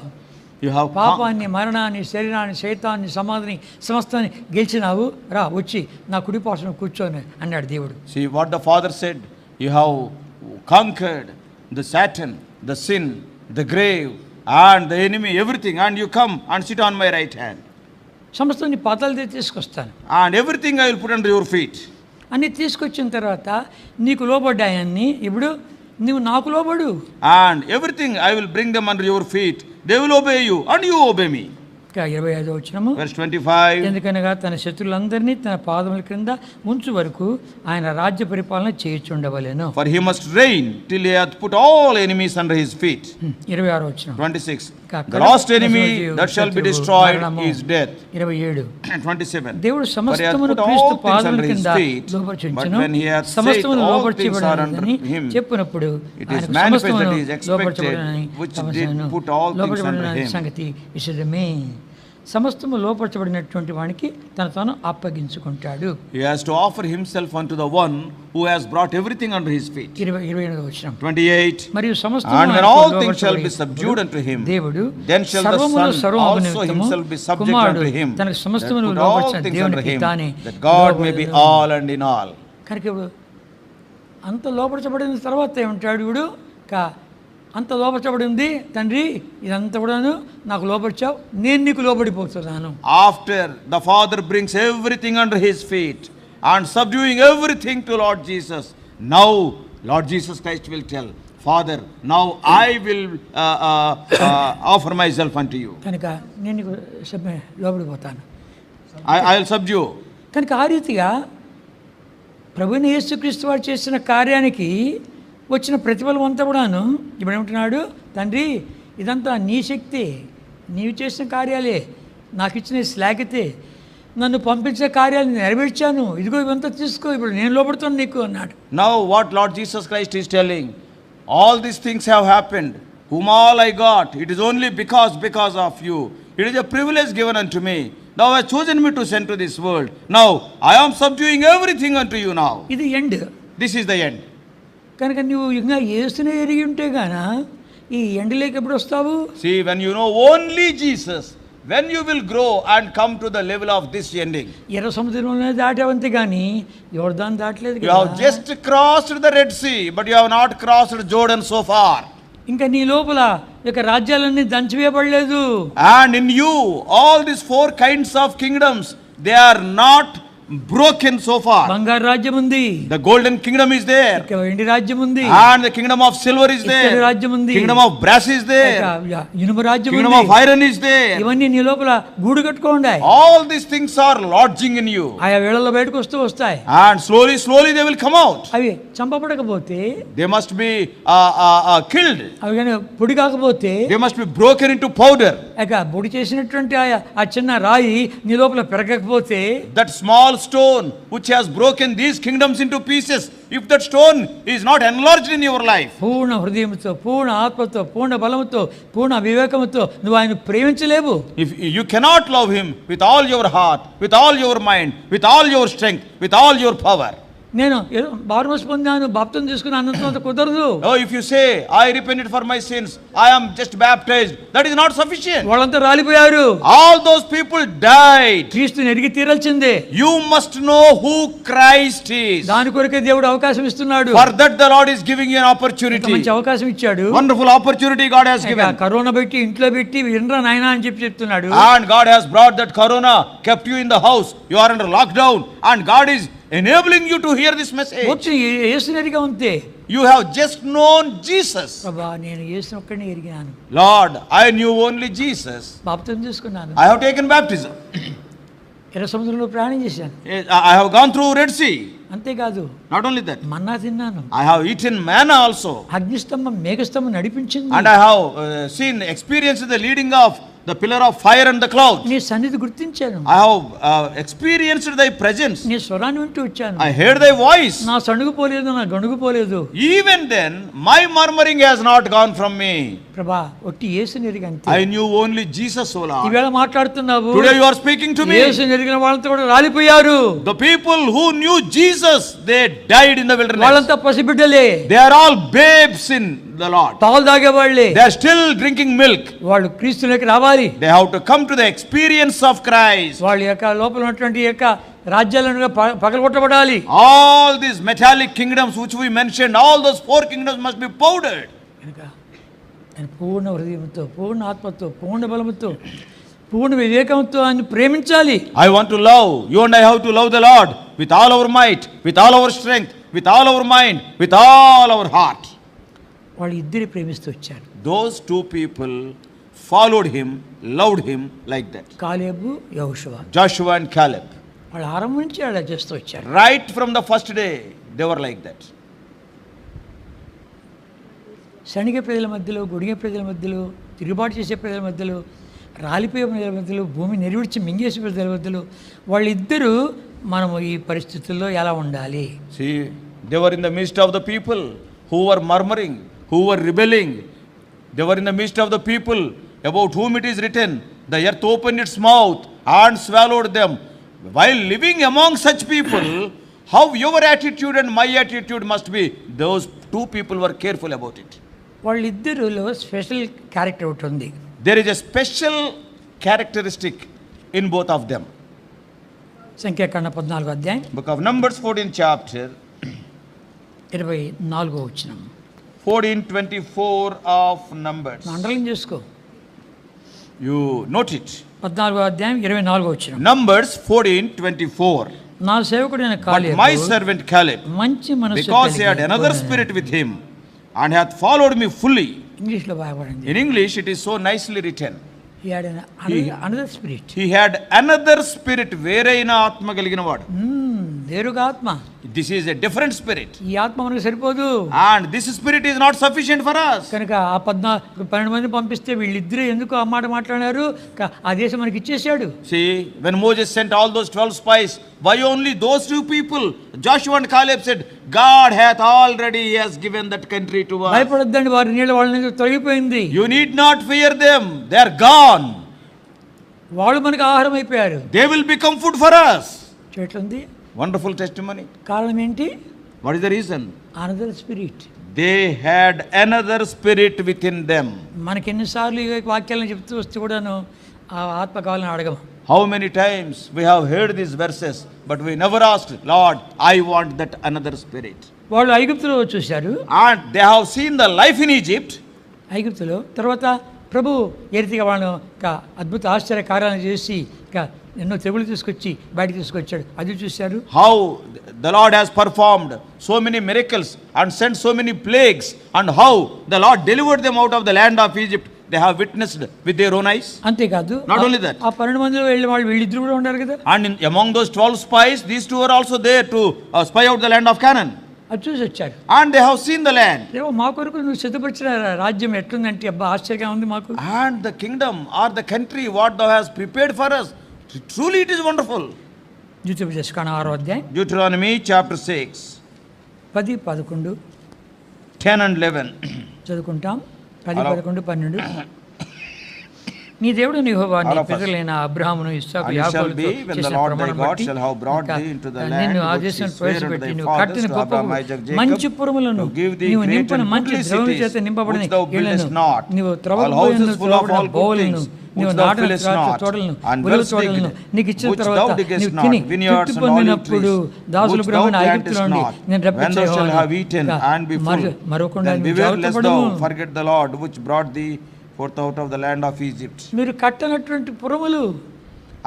పాపాన్ని, మరణాన్ని, శరీరాన్ని, శైతాన్ని, సమాధిని, సమస్తాన్ని గెలిచినావు. రా వచ్చి నా కుడి పార్శ్వన కూర్చొని అన్నాడు దేవుడు. See what the Father said, you have conquered the Satan, the sin, the grave and the enemy, everything, and you come and sit on my right hand. సమస్తాన్ని పాతాళ తీసుకొస్తాను. And everything I will put under your feet. అన్నీ తీసుకొచ్చిన తర్వాత నీకు లోబడ్డాయన్ని ఇప్పుడు నువ్వు నాకు లోబడు. And everything I will bring them under your feet. They will obey you and you obey me. 25వ వచనము. Verse 25. ఎందుకనగా తన శత్రులందరినీ తన పాదముల క్రింద ఉంచు వరకు ఆయన రాజ్య పరిపాలన చేయుచుండవలెను. For he must reign till he hath put all enemies under his feet. 26వ వచనం. 26. The last enemy that shall be destroyed is death. 27 27. దేవుడు For he has సమస్తమును put క్రీస్తు all things పాదముల under his కింద feet, but లోపర్చుంచును when he hath said సమస్తమును all things are under లోపర్చబడినదని him, చెప్పినప్పుడు it is ఆయనకు manifest that సమస్తమును he is expected, లోపర్చబడినని which did put all things under లోపర్చబడిన him. సంగతి విషయమే. సమస్తము లోపరచబడినటువంటి వానికి తాను అప్పగించుకుంటాడు. He has to offer himself unto the one who has brought everything under his feet. 28వ వచనం. 28. మరియు సమస్తము And when all things shall be subdued unto him, దేవుడు then shall the సర్వమును Son సర్వము also himself be subject కుమారుడు unto him, తనకు that సమస్తమును put all లోపరచిన things under దేవునికి him, తానే that God may be all and in all. కనుక ఇప్పుడు అంత లోపరచబడిన తర్వాత ఏమంటాడు వీడు? అంత లోపరచబడింది తండ్రి, ఇదంతా కూడాను నాకు లోపరిచావు, నేను నీకు లోబడిపోతున్నాను. After the Father brings everything under his feet and subduing everything to Lord Jesus, now Lord Jesus Christ will tell, Father, now I will offer myself unto you. కనుక నేను నీకు లోబడిపోతాను, I will subdue. కనుక ఆ రీతిగా ప్రభువైన యేసుక్రీస్తు వారు చేసిన కార్యానికి వచ్చిన ప్రతిఫలం అంతా కూడాను ఇప్పుడు ఏమంటున్నాడు? తండ్రి, ఇదంతా నీ శక్తి, నీవు చేసిన కార్యాలే, నాకు ఇచ్చిన శ్లాఘతే, నన్ను పంపించే కార్యాలు నెరవేర్చాను, ఇదిగో ఇవంతా తీసుకో, ఇప్పుడు నేను లోపడుతాను నీకు అన్నాడు. Now what Lord Jesus Christ is telling, all these things have happened, whom all I got, it is only because of you. It is a privilege given unto me. Thou hast chosen me to send to this world. Now I am subduing everything unto you now. ఇది end. This is the end. కనుక నువ్వు ఇంకా యేసునే ఎరిగి ఉంటే గాన ఈ ఎండలోకి ఎప్పుడు వస్తావు? See, when you know only Jesus, when you will grow and come to the level of this ending. ఎర్ర సముద్రంలోనే దాటావంతే కానీ యోర్దాను దాటలేదు You have just crossed the Red Sea, but you have not crossed Jordan so far. ఇంకా నీ లోపల యొక్క రాజ్యాలన్నీ దంచివేయబడలేదు. And in you, all these 4 kinds of kingdoms, they are not broken so far. బంగారు రాజ్యం ఉంది, The golden kingdom is there, వెండి రాజ్యం ఉంది, and the kingdom of silver is there, రాజ్యం ఉంది, kingdom of brass is there, ఇనుము రాజ్యం kingdom ఉంది, of iron is there. ఇవన్నీ నీ లోపల గూడు కట్టుకోండి. All these things are lodging in you, ఆయా వేళల్లో బయటకు వస్తాయి. and slowly they will come out. అవి చంపబడకపోతే, They must be killed, అవి కానీ పొడి కాకపోతే, they must be broken into powder. పొడి చేసినటువంటి ఆ చిన్న రాయి నీ లోపల పెరగకపోతే, That small stone which has broken these kingdoms into pieces, if that stone is not enlarged in your life, పూర్ణ హృదయంతో, పూర్ణ ఆత్మతో, పూర్ణ బలముతో, పూర్ణ వివేకముతో నువ్వు ఆయన ప్రేమించలేవు. if you cannot love him with all your heart, with all your mind, with all your strength, with all your power. నేను బాప్తిస్మం పొందాను, బాప్తిస్మం తీసుకుని అన్నంత కుదరదు. Oh, if you say I repented for my sins, I am just baptized, that is not sufficient. వాళ్ళంతా రాలిపోయారు. All those people died. క్రీస్తుని ఎరిగి తీరాల్సిందే. You must know who Christ is. దాని కొరకే దేవుడు అవకాశం ఇస్తున్నాడు. For that the Lord is giving you an opportunity. మంచి అవకాశం ఇచ్చాడు. Wonderful opportunity God has given. Corona పెట్టి ఇంట్లో పెట్టి వినరా నాయనా అని చెప్తున్నాడు. And God has brought that corona, kept you in the house, you are under lockdown, and God is enabling you to hear this message. వచ్చి యేసుని ఎరిగా ఉంటే, You have just known Jesus. ప్రభువా నేను యేసుని ఒక్కడినే ఎరిగినాను. Lord, I knew only Jesus. బాప్తిస్మం తీసుకున్నాను. I have taken baptism. ఎర్ర సముద్రంలో ప్రయాణం చేశాను. I have gone through Red Sea. అంతేకాదు, Not only that, మన్నా తిన్నాను. I have eaten manna also. అగ్నిస్తంభం మేఘస్తంభం నడిపించింది. And I have experienced the leading of the pillar of fire and the cloud. నీ సన్నిధి గుర్తించాను. I have experienced thy presence. నీ స్వరాన్ని వింటూ వచ్చాను. I heard thy voice. నా సణుగు పోలేదు, నా గణుగు పోలేదు. Even then, my murmuring has not gone from me. ప్రభా ఒట్టి యేసుని ఎరిగంతే. I knew only Jesus, O Lord. ఈవేళ మాట్లాడుతున్నావు. Today you are speaking to me. యేసుని ఎరిగిన వాళ్ళంతా కూడా రాలిపోయారు. The people who knew Jesus, they died in the wilderness. వాళ్ళంతా పసిబిడ్డలే. They are all babes in the Lord. పాలు తాగేవాళ్లే. They are still drinking milk. వాళ్ళు క్రీస్తులోకి రావాలి. They have to come to the experience of Christ. వాళ్ళ యొక్క లోపల ఉన్నటువంటి యొక్క రాజ్యాలను పగలగొట్టబడాలి. All these metallic kingdoms which we mentioned, all those 4 kingdoms must be powdered. పూర్ణ హృదయంతో, పూర్ణ ఆత్మతో, పూర్ణ బలముతో, పూర్ణ వివేకంతో ఆయన ప్రేమించాలి. I want to love. You and I have to love the Lord with all our might, with all our strength, with all our mind, with all our heart. వాళ్ళు ఇద్దరు ప్రేమిస్తూ వచ్చారు. Those 2 people followed him, loved him like that. కాలేబు, యెహోషువ. Joshua and Caleb. వాళ్ళు ఆరంభం నుంచి అలా చేస్తూ వచ్చారు. Right from the first day, they were like that. శనిగ ప్రజల మధ్యలో, గుడిగ ప్రజల మధ్యలో తిరుగుబాటు చేసే ప్రజల మధ్యలో, రాలిపోయే ప్రజల మధ్యలో, భూమి నెరవిడిచి మింగేసే ప్రజల మధ్యలో వాళ్ళిద్దరూ మనము ఈ పరిస్థితుల్లో ఎలా ఉండాలి? See, they were in the midst of the people who were murmuring, who were rebelling. They were in the midst of the people about whom it is written, the earth opened its mouth and swallowed them. While living among such people, how your attitude and my attitude must be. Those two people were careful about it. వాళ్ళిద్దరిలో special character ఒకటి ఉంది. There is a special characteristic in both of them. సంఖ్యాకాండ 14వ అధ్యాయం Book of Numbers 14th chapter, 24వ వచనం. 14:24 of Numbers. Underline చేసుకో. You note it. 14వ అధ్యాయం 24వ వచనం. Numbers 14:24. నా సేవకుడైన But Caleb my servant Caleb, మంచి మనసు because he had another spirit with him and hath followed me fully. ఇంగ్లీష్లో బాగుపడింది. In English, it is so nicely written. He had another spirit. He had another spirit, వేరైన ఆత్మ కలిగిన వాడు. వేరొక ఆత్మ. This is a different spirit. ఈ ఆత్మ మనకు సరిపోదు. And this spirit is not sufficient for us. కనుక ఆ 12 మంది పంపిస్తే వీళ్ళిద్దరూ ఎందుకు ఆ మాట మాట్లాడారు? ఆ దేశం మనకి ఇచ్చేసాడు. See, when Moses sent all those 12 spies, why only those two people? Joshua and Caleb said, God hath already, he has given that country to us. భయపడొద్దండి, వారి నీళ్ళ వాళ్ళ నుంచి తొలగిపోయింది. You need not fear them, they are gone. వాళ్ళు మనకు ఆహారం అయిపోయారు. They will become food for us. చెట్లుంది. Wonderful testimony. కారణం ఏంటి? What is the reason? Another spirit. They had another spirit within them. మనకి ఎన్నిసార్లు ఈ వాక్యాలను చెప్తూ వస్తే కూడాను ఆ ఆత్మ కావాలని అడగము. How many times we have heard these verses, but we never asked, Lord, I want that another spirit. వాళ్ళు ఐగుప్తులో చూశారు. And they have seen the life in Egypt. ఐగుప్తులో తర్వాత ప్రభు ఏ రీతిగా వాళ్ళను అద్భుత ఆశ్చర్య కార్యాలను చేసి ఎన్నో తెగులు తీసుకొచ్చి బయటకు తీసుకొచ్చాడు, అది చూశారు. How the Lord has performed so many miracles and sent so many plagues, and how the Lord delivered them out of the land of Egypt. They have witnessed with their own eyes. అంతేకాదు, Not only that, ఆ 12 మందిలో వెళ్ళిన వాళ్ళు వీళ్ళిద్దరు కూడా ఉన్నారు కదా. and among those 12 spies, these two are also there to spy out the land of Canaan. అది చూసి వచ్చారు. And they have seen the land. ఏమో మా కొరకు నువ్వు సిద్ధపరిచిన రాజ్యం ఎట్లుందంటే అబ్బా ఆశ్చర్యంగా ఉంది మాకు. And the kingdom or the country what thou hast prepared for us, truly it is wonderful. ద్వితీయోపదేశకాండం 6వ అధ్యాయం Deuteronomy chapter 6, 10, 11 10 and 11. చదువుకుంటాం. 10, 11, 12. నీ దేవుడు యెహోవా నీ పితరులైన అబ్రహామును ఇస్సాకు యాకోబులతో చేసిన ప్రమాణం బట్టి నిన్ను ఆ దేశం ప్రవేశపెట్టి నువ్వు కట్టిన గొప్ప మంచి పురములను నీవు నింపిన మంచి ద్రవ్యం చేత నింపబడిన ఇళ్లను నీవు త్రవ్వబోయిన బౌలును నీవు నాటిన ద్రాక్ష తోటలను ఒలివ తోటలను నీకు ఇచ్చిన తర్వాత నీవు తిని తృప్తి పొందినప్పుడు దాసుల ప్రభువైన ఐగుప్తులో నుండి నేను రప్పించే మరొకకుండా forget the Lord which brought thee forth out of the land of Egypt. మీరు కట్టనటువంటి పురములు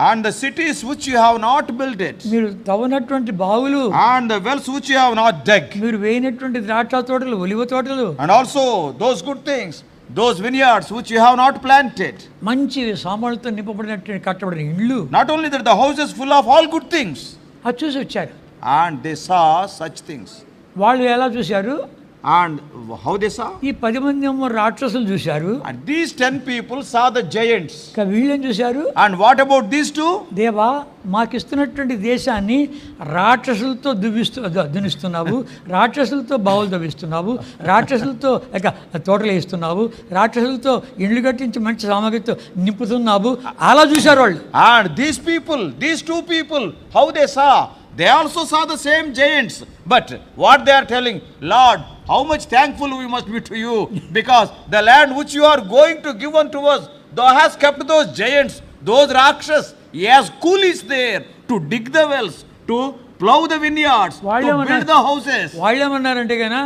And the cities which you have not built it, మీరు తవ్వనటువంటి బావులు and the wells which you have not dug, మీరు వేయినటువంటి ద్రాక్ష తోటలు ఒలివ తోటలు, and also those good things, those vineyards which you have not planted. మంచి సామాన్లతో నింపబడినటువంటి కట్టబడిన ఇళ్ళు. Not only that, the house is full of all good things. అది చూసి వచ్చారు. And they saw such things. వాళ్ళు ఎలా చూశారు? And how they saw? ఈ 10 మంది ఏమో రాక్షసులు చూశారు. And these 10 people saw the giants. వీళ్ళని చూశారు. And what about these two? దేవా, మాకు ఇస్తున్నటువంటి దేశాన్ని రాక్షసులతో దున్నిస్తున్నావు, రాక్షసులతో బావులు తవ్విస్తున్నావు, రాక్షసులతో తోటలు వేస్తున్నావు, రాక్షసులతో ఇండ్లు కట్టించి మంచి సామాగ్రితో నింపుతున్నావు. అలా చూశారు వాళ్ళు. And these two people, how they saw? They also saw the same giants. But what they are telling, Lord, how much thankful we must be to you, because the land which you are going to give unto us, thou hast kept those giants, those rakshas, he has coolies there to dig the wells, to plow the vineyards, to build the houses. వాళ్ళు ఏమన్నారంటే కన్నా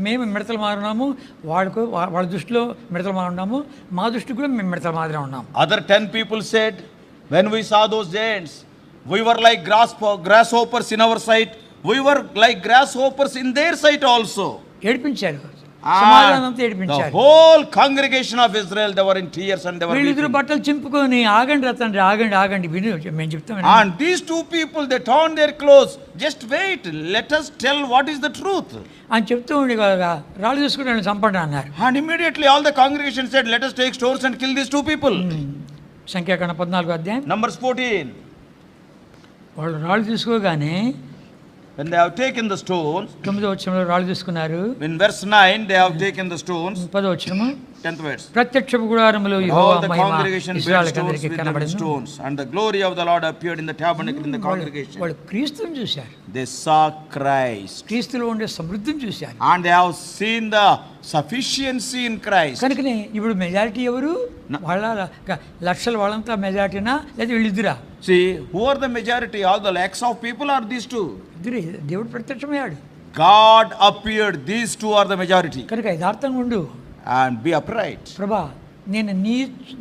మేము మిడతలు మారున్నాము, వాళ్ళ దృష్టిలో మిడతలు మారున్నాము, మా దృష్టికి కూడా మేము మిడతలు మాదిరే ఉన్నాము. Other 10 people said, when we saw those giants, we were like grasshoppers in our sight. We were like grasshoppers in their sight also. ఏడిపించారు. సమాజాన్ని అంతా The ఏడిపించారు. whole congregation of Israel, they were in tears and they were వీళ్ళిద్దరు weeping. బట్టలు చింపుకొని ఆగండి తండ్రి ఆగండి విను మేము చెప్తాం వినండి. And these two people, they torn their clothes. Just wait, let us tell what is the truth. అని చెప్తూ ఉండి రాళ్ళు తీసుకుని చంపండి అన్నారు. And immediately all the congregation said, let us take stones and kill these two people. సంఖ్యాకాండం 14వ అధ్యాయం. Numbers 14. వాళ్ళు రాళ్ళు తీసుకోగానే When they have taken the stones, 9వ వచనంలో రాళ్ళు తీసుకున్నారు. in verse 9, they have taken the stones. 10వ వచనము 10th verse. ప్రత్యక్షపు గుడారములో Jehovah All the Mahima congregation built ఇశ్రాయేలుకి stones అందరికీ with them కనబడెను. stones, and the glory of the Lord appeared in the tabernacle in the congregation. వాళ్ళు క్రీస్తుని చూశారు. They saw Christ, క్రీస్తులో ఉండే సమృద్ధిని చూశారు. and they have seen the sufficiency in Christ. కనుకనే ఇప్పుడు మెజారిటీ ఎవరు? వాళ్ళ లక్షల వాళ్ళంతా మెజారిటీనా లేదా వీళ్ళిద్దరా? See, who are the majority? All the lakhs of people are these two. ఇద్దరే. దేవుడు ప్రత్యక్షమయ్యాడు. God appeared. These two are the majority. కనుక యథార్థంగా ఉండు. And be upright. ప్రభా నేను నీ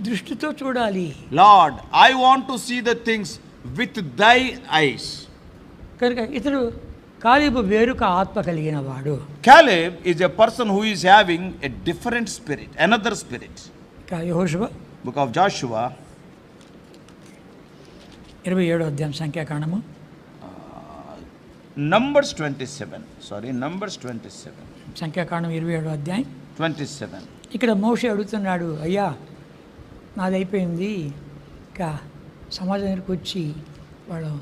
దృష్టితో చూడాలి. Lord, I want to see the things with thy eyes. కనుక ఇతడు కాలేబు వేరొక ఆత్మ కలిగిన వాడు. Caleb is a person who is having a different spirit, another spirit. యెహోషువ Book of Joshua, 27వ అధ్యాయం సంఖ్యాకాండము. Numbers 27. Sorry, Numbers 27. సంఖ్యాకాండం 27వ అధ్యాయం 27. ఇక్కడ మోషే అడుగుతున్నాడు, అయ్యా నాది అయిపోయింది, ఇంకా సమాజానికి వచ్చి వాళ్ళు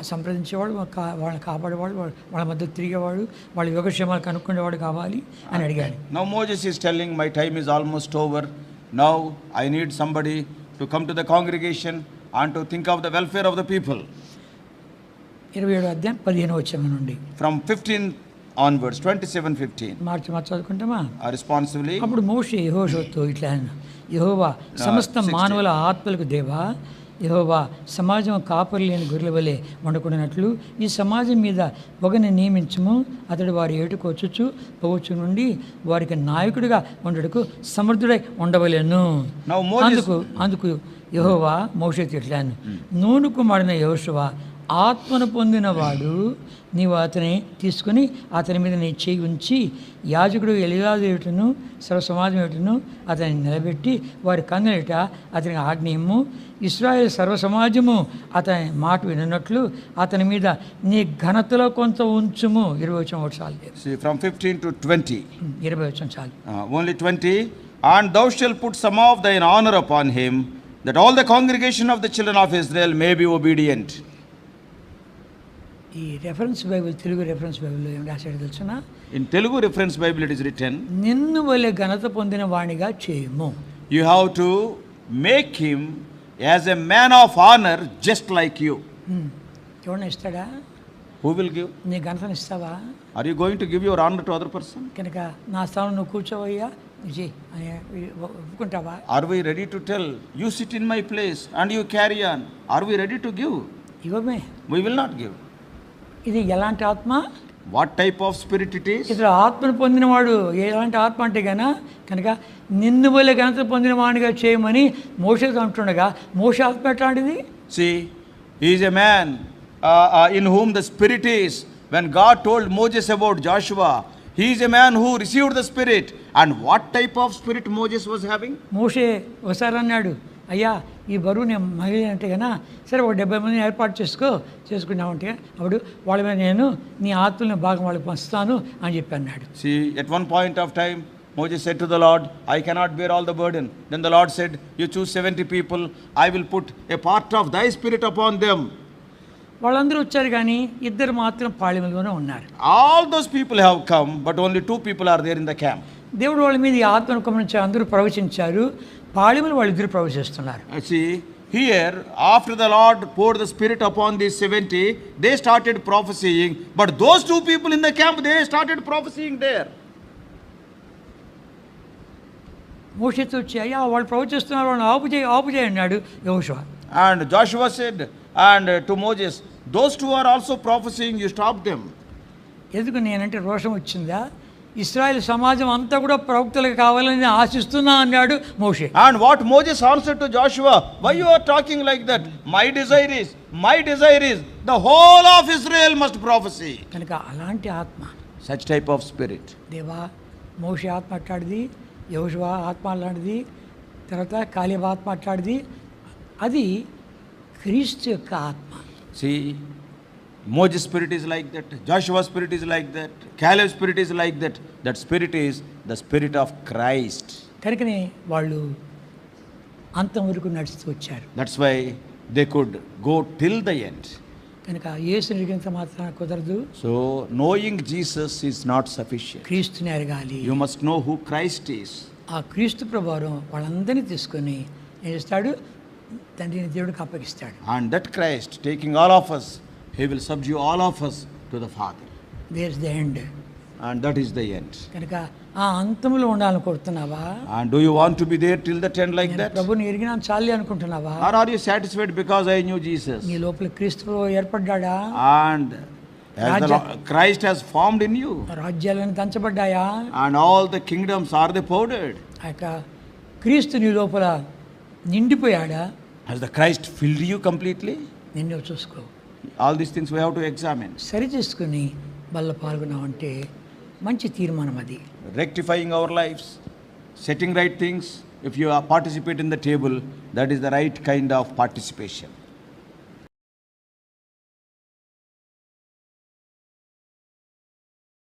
సంప్రదించేవాడు, వాళ్ళని కాపాడేవాడు, వాళ్ళ మధ్య తిరిగేవాడు, వాళ్ళ యోగక్షేమాలు కనుక్కునేవాడు కావాలి అని అడిగాడు. Now Moses is telling, my time is almost over. Now I need somebody to come to the congregation and to think of the welfare of the people. 27వ అధ్యాయం 15వ వచనం నుండి From 15 onwards, 27:15. మార్చి చదువుకుంటామా? Responsibly. అప్పుడు మోషే యెహోషువతో ఇట్లా అన్నాడు, యెహోవా సమస్త 16. మానవుల ఆత్మలకు దేవా, యెహోవా సమాజం కాపరి లేని గొర్రెల వలె వండుకున్నట్లు ఈ సమాజం మీద ఒకరిని నియమించము, అతడు వారి ఏటుకు వచ్చుచు పోవచ్చు నుండి వారికి నాయకుడిగా ఉండటకు సమర్థుడై ఉండవలెను. Now Moses, అందుకు యెహోవా మోషేతో ఇట్లా అన్నాడు, నూను కుమారుడైన యెహోషువ ఆత్మను పొందినవాడు, నీవు అతని తీసుకుని అతని మీద నీ చేయి ఉంచి యాజకుడు ఎలియాజరు ఎదుటను సర్వ సమాజం ఎదుటను అతన్ని నిలబెట్టి వారి కన్నులట అతనికి ఆజ్ఞయము, ఇశ్రాయేలు సర్వ సమాజము అతని మాట వినట్లు అతని మీద నీ ఘనతలో కొంత ఉంచుము. 20 వచనం చాలు. see, from 15 to 20. 20 వచనం చాలు. Only 20. And thou shalt put some of thine honor upon him, that all the congregation of the children of Israel may be obedient. ఈ రెఫరెన్స్ బైబిల్, తెలుగు రెఫరెన్స్ బైబిల్లో ఏం రాశాడు తెలుసునా? In Telugu reference Bible it is written, నిన్ను వలె ఘనత పొందిన వాణిగా చేయము. you have to make him as a man of honor just like you. ఎవడన్నా ఇస్తాడా? Who will give? నీ ఘనతను ఇస్తావా? Are you going to give your honor to other person? కనుక నా స్థానం నువ్వు కూర్చోవయ్యా విజయ్ అని ఒప్పుకుంటావా? Are we ready to tell, you sit in my place and you carry on? Are we ready to give? ఇవ్వమే. We will not give. ఇది ఎలాంటి ఆత్మ? What type of spirit it is? ఇతడు ఆత్మను పొందినవాడు. ఎలాంటి ఆత్మ అంటే కనుక నిన్ను వల్ల ఘనత పొందిన వాడిగా చేయమని మోషేతో అంటుండగా మోషే ఆత్మ ఎట్లాంటిది? See, he is a man in whom the spirit is. When God told Moses about Joshua, he is a man who received the spirit. And what type of spirit Moses was having? మోషే ఒకసారి అన్నాడు, అయ్యా ఈ బరువు నేను మహిళ అంటే సరే ఒక 70 మందిని ఏర్పాటు చేసుకున్నామంటే అప్పుడు వాళ్ళ మీద నేను నీ ఆత్మని భాగం వాళ్ళకి పంచుతాను అని చెప్పి అన్నాడు. See, at one point of time, Moses said to the Lord, I cannot bear all the burden. Then the Lord said, you choose 70 people, I will put a part of thy spirit upon them. వాళ్ళందరూ వచ్చారు కానీ ఇద్దరు మాత్రం పాళెంలోనే ఉన్నారు. All those people have come, but only 2 people are there in the camp. దేవుడు వాళ్ళ మీద ఈ ఆత్మను కుమ్మరించి అందరూ ప్రవచించారు, పాళెములు వాళ్ళిద్దరు ప్రవచిస్తున్నారు. See, here, after the Lord poured the spirit upon these 70, they started prophesying, but those 2 people in the camp, they started prophesying there. మోషేతో వచ్చి అయ్యా వాళ్ళు ప్రవచిస్తున్నారు, వాళ్ళని ఆపు చేయి అన్నాడు యెహోషువ. And Joshua said to Moses, those 2 are also prophesying, you stop them. ఎందుకు నేనంటే రోషం వచ్చిందా? ఇశ్రాయేల్ సమాజం అంతా కూడా ప్రవక్తలకు కావాలని ఆశిస్తున్నా అన్నాడు మోషే. And what Moses answered to Joshua, why you are talking like that? My desire is the whole of Israel must prophesy. కనుక అలాంటి ఆత్మ, such type of spirit. దేవా మోషే ఆత్మ అట్లాడిది, యెహోషువ ఆత్మ అలాంటిది, తర్వాత కాలేబు ఆత్మ అట్లాడిది. అది క్రీస్తు యొక్క ఆత్మ. See, Moses' spirit is like that, Joshua's spirit is like that, Caleb's spirit is like that. That spirit is the spirit of Christ. కనుకనే వాళ్ళు అంతం వరకు నడుస్తూ వచ్చారు. That's why they could go till the end. కనుక యేసుని ఎరిగినంత మాత్రాన కుదరదు. So knowing Jesus is not sufficient. క్రీస్తుని ఎరగాలి. You must know who Christ is. ఆ క్రీస్తు ప్రభువారు వాళ్ళందరినీ తీసుకొని ఏం చేస్తాడు, తండ్రిని దేవుడికి అప్పగిస్తాడు. And that Christ, taking all of us, he will subdue all of us to the Father. There is the end. And that is the end. కనుక ఆ అంతంలో ఉండాలని కోరుతున్నావా? And do you want to be there till the end like that? ప్రభుని ఎరిగినా చాలే అనుకుంటున్నావా? Or are you satisfied because I knew Jesus? నీ లోపల క్రీస్తు ఏర్పడ్డా? And as the Christ has formed in you. రాజ్యాలను దంచబడ్డాయా? And all the kingdoms are they powdered? ఆ యొక్క క్రీస్తు నీ లోపల నిండిపోయాడా? Has the Christ filled you completely? నిన్ను చూసుకో. All these things we have to examine. సరి చేసుకుని బల్ల పాల్గొన్నామంటే మంచి తీర్మానం అది. Rectifying our lives, setting right things. If you participate in the table, that is the right kind of participation.